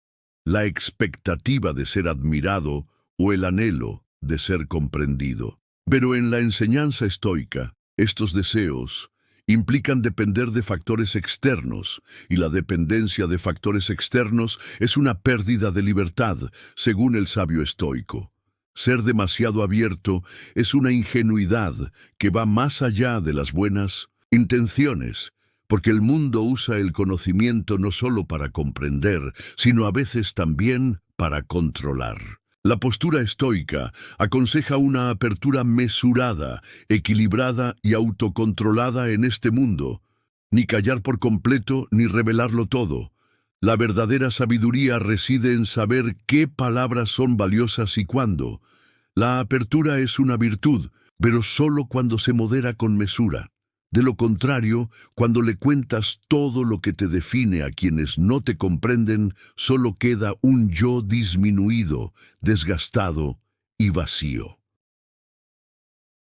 la expectativa de ser admirado o el anhelo de ser comprendido. Pero en la enseñanza estoica, estos deseos, implican depender de factores externos, y la dependencia de factores externos es una pérdida de libertad, según el sabio estoico. Ser demasiado abierto es una ingenuidad que va más allá de las buenas intenciones, porque el mundo usa el conocimiento no solo para comprender, sino a veces también para controlar. La postura estoica aconseja una apertura mesurada, equilibrada y autocontrolada en este mundo, ni callar por completo ni revelarlo todo. La verdadera sabiduría reside en saber qué palabras son valiosas y cuándo. La apertura es una virtud, pero solo cuando se modera con mesura. De lo contrario, cuando le cuentas todo lo que te define a quienes no te comprenden, solo queda un yo disminuido, desgastado y vacío.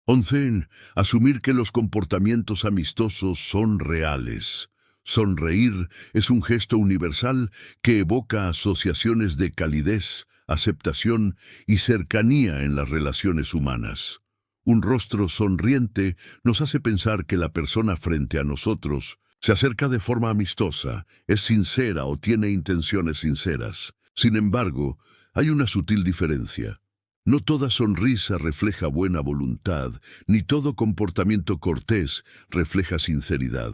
11. Asumir que los comportamientos amistosos son reales. Sonreír es un gesto universal que evoca asociaciones de calidez, aceptación y cercanía en las relaciones humanas. Un rostro sonriente nos hace pensar que la persona frente a nosotros se acerca de forma amistosa, es sincera o tiene intenciones sinceras. Sin embargo, hay una sutil diferencia. No toda sonrisa refleja buena voluntad, ni todo comportamiento cortés refleja sinceridad.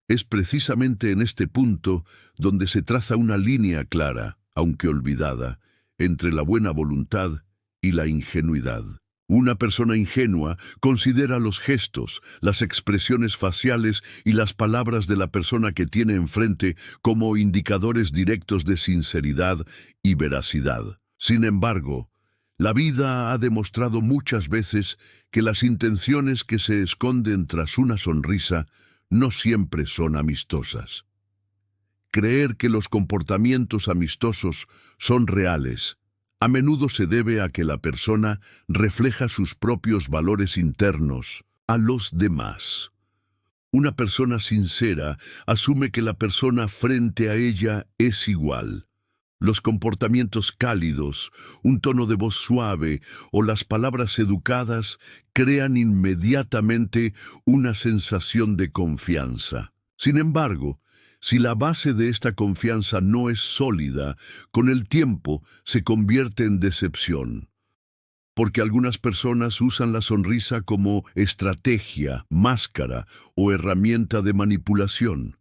Es precisamente en este punto donde se traza una línea clara, aunque olvidada, entre la buena voluntad y la ingenuidad. Una persona ingenua considera los gestos, las expresiones faciales y las palabras de la persona que tiene enfrente como indicadores directos de sinceridad y veracidad. Sin embargo, la vida ha demostrado muchas veces que las intenciones que se esconden tras una sonrisa no siempre son amistosas. Creer que los comportamientos amistosos son reales a menudo se debe a que la persona refleja sus propios valores internos a los demás. Una persona sincera asume que la persona frente a ella es igual. Los comportamientos cálidos, un tono de voz suave o las palabras educadas crean inmediatamente una sensación de confianza. Sin embargo, si la base de esta confianza no es sólida, con el tiempo se convierte en decepción. Porque algunas personas usan la sonrisa como estrategia, máscara o herramienta de manipulación.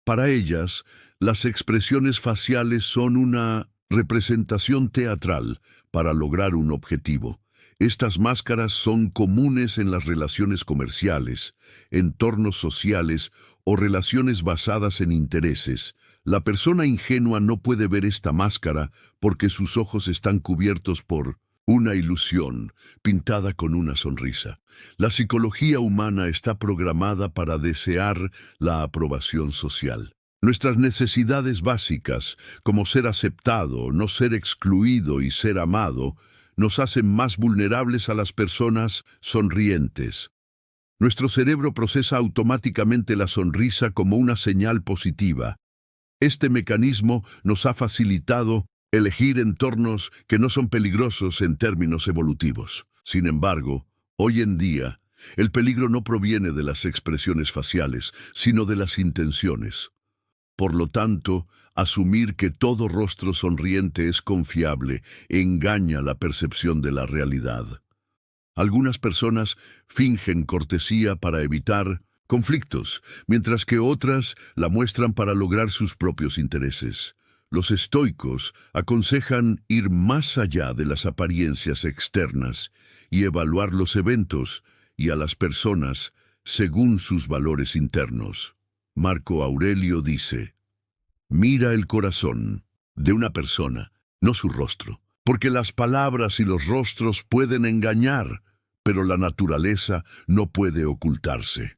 Para ellas, las expresiones faciales son una representación teatral para lograr un objetivo. Estas máscaras son comunes en las relaciones comerciales, entornos sociales o relaciones basadas en intereses. La persona ingenua no puede ver esta máscara porque sus ojos están cubiertos por una ilusión pintada con una sonrisa. La psicología humana está programada para desear la aprobación social. Nuestras necesidades básicas, como ser aceptado, no ser excluido y ser amado, nos hacen más vulnerables a las personas sonrientes. Nuestro cerebro procesa automáticamente la sonrisa como una señal positiva. Este mecanismo nos ha facilitado elegir entornos que no son peligrosos en términos evolutivos. Sin embargo, hoy en día, el peligro no proviene de las expresiones faciales, sino de las intenciones. Por lo tanto, asumir que todo rostro sonriente es confiable engaña la percepción de la realidad. Algunas personas fingen cortesía para evitar conflictos, mientras que otras la muestran para lograr sus propios intereses. Los estoicos aconsejan ir más allá de las apariencias externas y evaluar los eventos y a las personas según sus valores internos. Marco Aurelio dice: mira el corazón de una persona, no su rostro, porque las palabras y los rostros pueden engañar, pero la naturaleza no puede ocultarse.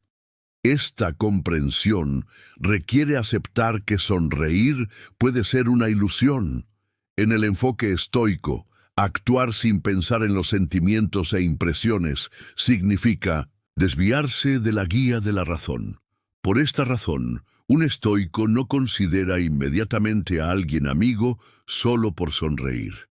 Esta comprensión requiere aceptar que sonreír puede ser una ilusión. En el enfoque estoico, actuar sin pensar en los sentimientos e impresiones significa desviarse de la guía de la razón. Por esta razón, un estoico no considera inmediatamente a alguien amigo solo por sonreír.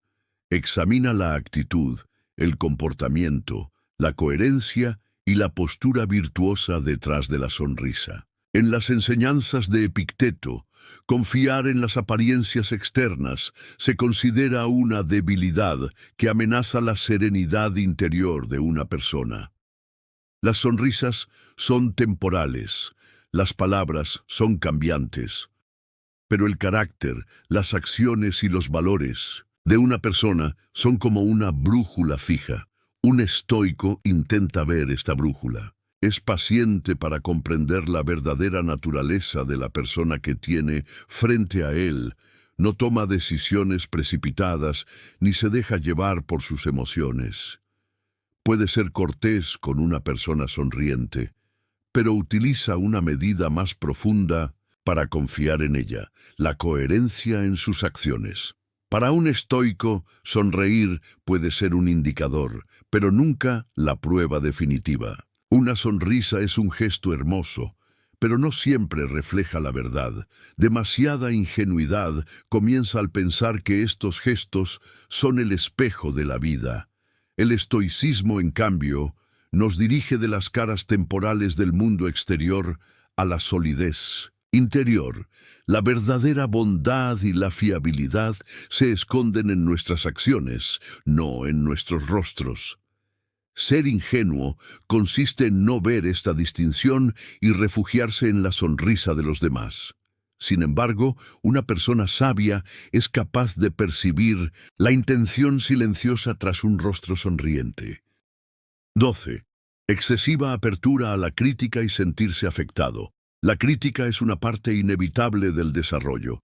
Examina la actitud, el comportamiento, la coherencia y la postura virtuosa detrás de la sonrisa. En las enseñanzas de Epicteto, confiar en las apariencias externas se considera una debilidad que amenaza la serenidad interior de una persona. Las sonrisas son temporales, las palabras son cambiantes, pero el carácter, las acciones y los valores de una persona son como una brújula fija. Un estoico intenta ver esta brújula. Es paciente para comprender la verdadera naturaleza de la persona que tiene frente a él. No toma decisiones precipitadas ni se deja llevar por sus emociones. Puede ser cortés con una persona sonriente, pero utiliza una medida más profunda para confiar en ella, la coherencia en sus acciones. Para un estoico, sonreír puede ser un indicador, pero nunca la prueba definitiva. Una sonrisa es un gesto hermoso, pero no siempre refleja la verdad. Demasiada ingenuidad comienza al pensar que estos gestos son el espejo de la vida. El estoicismo, en cambio, nos dirige de las caras temporales del mundo exterior a la solidez interior. La verdadera bondad y la fiabilidad se esconden en nuestras acciones, no en nuestros rostros. Ser ingenuo consiste en no ver esta distinción y refugiarse en la sonrisa de los demás. Sin embargo, una persona sabia es capaz de percibir la intención silenciosa tras un rostro sonriente. 12. Excesiva apertura a la crítica y sentirse afectado. La crítica es una parte inevitable del desarrollo.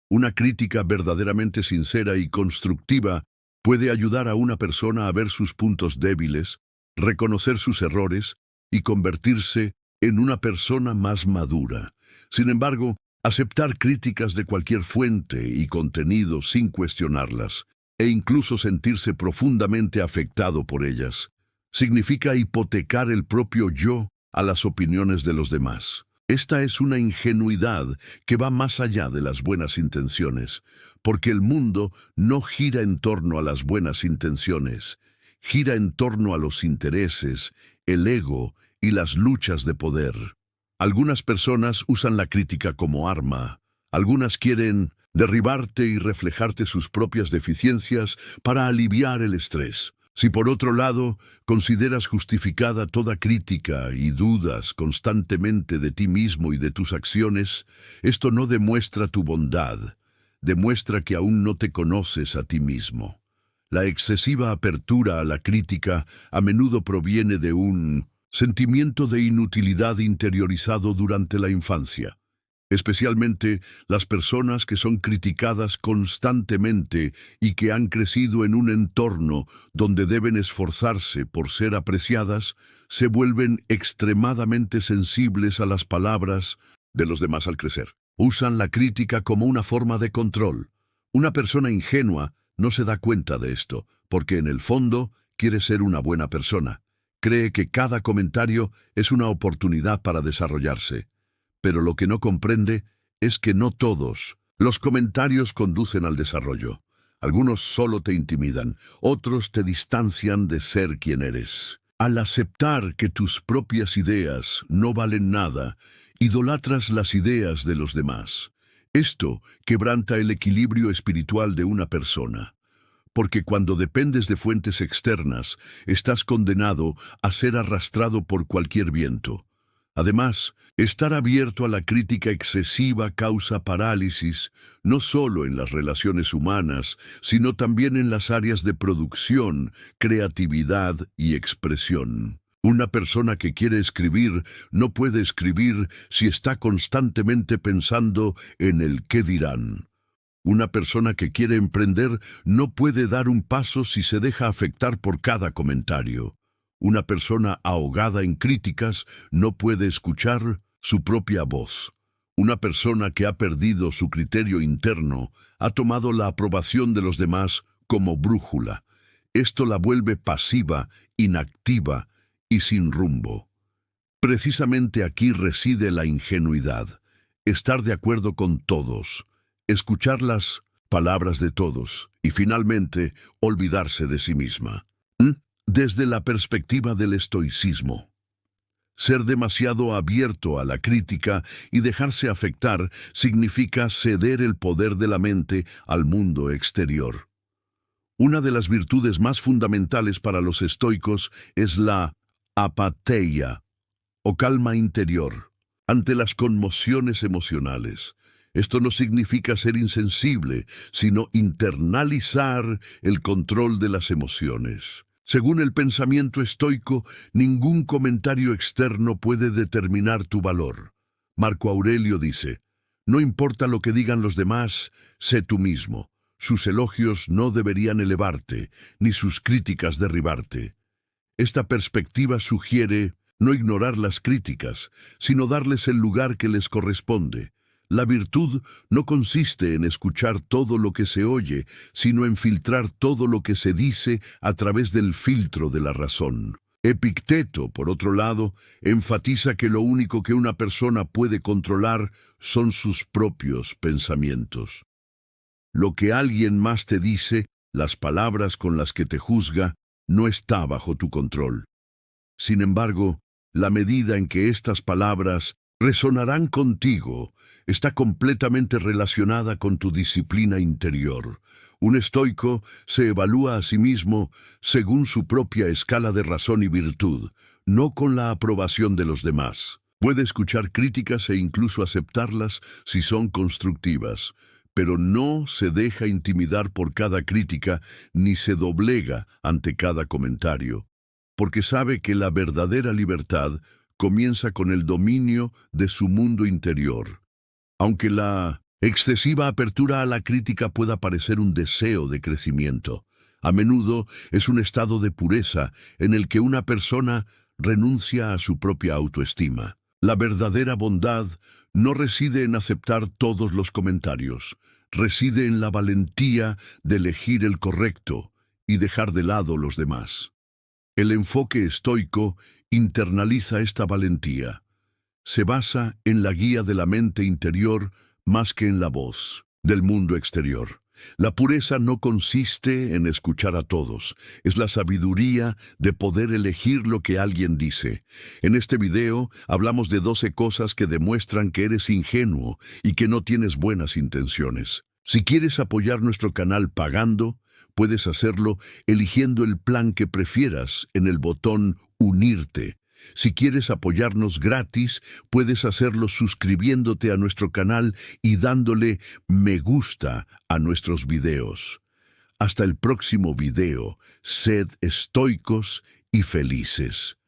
Una crítica verdaderamente sincera y constructiva puede ayudar a una persona a ver sus puntos débiles, reconocer sus errores y convertirse en una persona más madura. Sin embargo, aceptar críticas de cualquier fuente y contenido sin cuestionarlas, e incluso sentirse profundamente afectado por ellas, significa hipotecar el propio yo a las opiniones de los demás. Esta es una ingenuidad que va más allá de las buenas intenciones, porque el mundo no gira en torno a las buenas intenciones, gira en torno a los intereses, el ego y las luchas de poder. Algunas personas usan la crítica como arma, algunas quieren derribarte y reflejarte sus propias deficiencias para aliviar el estrés. Si por otro lado consideras justificada toda crítica y dudas constantemente de ti mismo y de tus acciones, esto no demuestra tu bondad, demuestra que aún no te conoces a ti mismo. La excesiva apertura a la crítica a menudo proviene de un sentimiento de inutilidad interiorizado durante la infancia. Especialmente las personas que son criticadas constantemente y que han crecido en un entorno donde deben esforzarse por ser apreciadas, se vuelven extremadamente sensibles a las palabras de los demás al crecer. Usan la crítica como una forma de control. Una persona ingenua no se da cuenta de esto, porque en el fondo quiere ser una buena persona. Cree que cada comentario es una oportunidad para desarrollarse. Pero lo que no comprende es que no todos los comentarios conducen al desarrollo. Algunos solo te intimidan, otros te distancian de ser quien eres. Al aceptar que tus propias ideas no valen nada, idolatras las ideas de los demás. Esto quebranta el equilibrio espiritual de una persona. Porque cuando dependes de fuentes externas, estás condenado a ser arrastrado por cualquier viento. Además, estar abierto a la crítica excesiva causa parálisis, no solo en las relaciones humanas, sino también en las áreas de producción, creatividad y expresión. Una persona que quiere escribir no puede escribir si está constantemente pensando en el qué dirán. Una persona que quiere emprender no puede dar un paso si se deja afectar por cada comentario. Una persona ahogada en críticas no puede escuchar su propia voz. Una persona que ha perdido su criterio interno ha tomado la aprobación de los demás como brújula. Esto la vuelve pasiva, inactiva y sin rumbo. Precisamente aquí reside la ingenuidad. Estar de acuerdo con todos, escuchar las palabras de todos y finalmente olvidarse de sí misma. Desde la perspectiva del estoicismo, Ser demasiado abierto a la crítica y dejarse afectar significa ceder el poder de la mente al mundo exterior. Una de las virtudes más fundamentales para los estoicos es la apatheia, o calma interior, ante las conmociones emocionales. Esto no significa ser insensible, sino internalizar el control de las emociones. Según el pensamiento estoico, ningún comentario externo puede determinar tu valor. Marco Aurelio dice, no importa lo que digan los demás, sé tú mismo. Sus elogios no deberían elevarte, ni sus críticas derribarte. Esta perspectiva sugiere no ignorar las críticas, sino darles el lugar que les corresponde. La virtud no consiste en escuchar todo lo que se oye, sino en filtrar todo lo que se dice a través del filtro de la razón. Epicteto, por otro lado, enfatiza que lo único que una persona puede controlar son sus propios pensamientos. Lo que alguien más te dice, las palabras con las que te juzga, no está bajo tu control. Sin embargo, la medida en que estas palabras resonarán contigo está completamente relacionada con tu disciplina interior. Un estoico se evalúa a sí mismo según su propia escala de razón y virtud, no con la aprobación de los demás. Puede escuchar críticas e incluso aceptarlas si son constructivas, pero no se deja intimidar por cada crítica ni se doblega ante cada comentario, porque sabe que la verdadera libertad comienza con el dominio de su mundo interior. Aunque la excesiva apertura a la crítica pueda parecer un deseo de crecimiento, a menudo es un estado de pureza en el que una persona renuncia a su propia autoestima. La verdadera bondad no reside en aceptar todos los comentarios, reside en la valentía de elegir el correcto y dejar de lado los demás. El enfoque estoico internaliza esta valentía. Se basa en la guía de la mente interior más que en la voz del mundo exterior. La pureza no consiste en escuchar a todos, es la sabiduría de poder elegir lo que alguien dice. En este video hablamos de 12 cosas que demuestran que eres ingenuo y que no tienes buenas intenciones. Si quieres apoyar nuestro canal pagando, puedes hacerlo eligiendo el plan que prefieras en el botón Unirte. Si quieres apoyarnos gratis, puedes hacerlo suscribiéndote a nuestro canal y dándole me gusta a nuestros videos. Hasta el próximo video, sed estoicos y felices.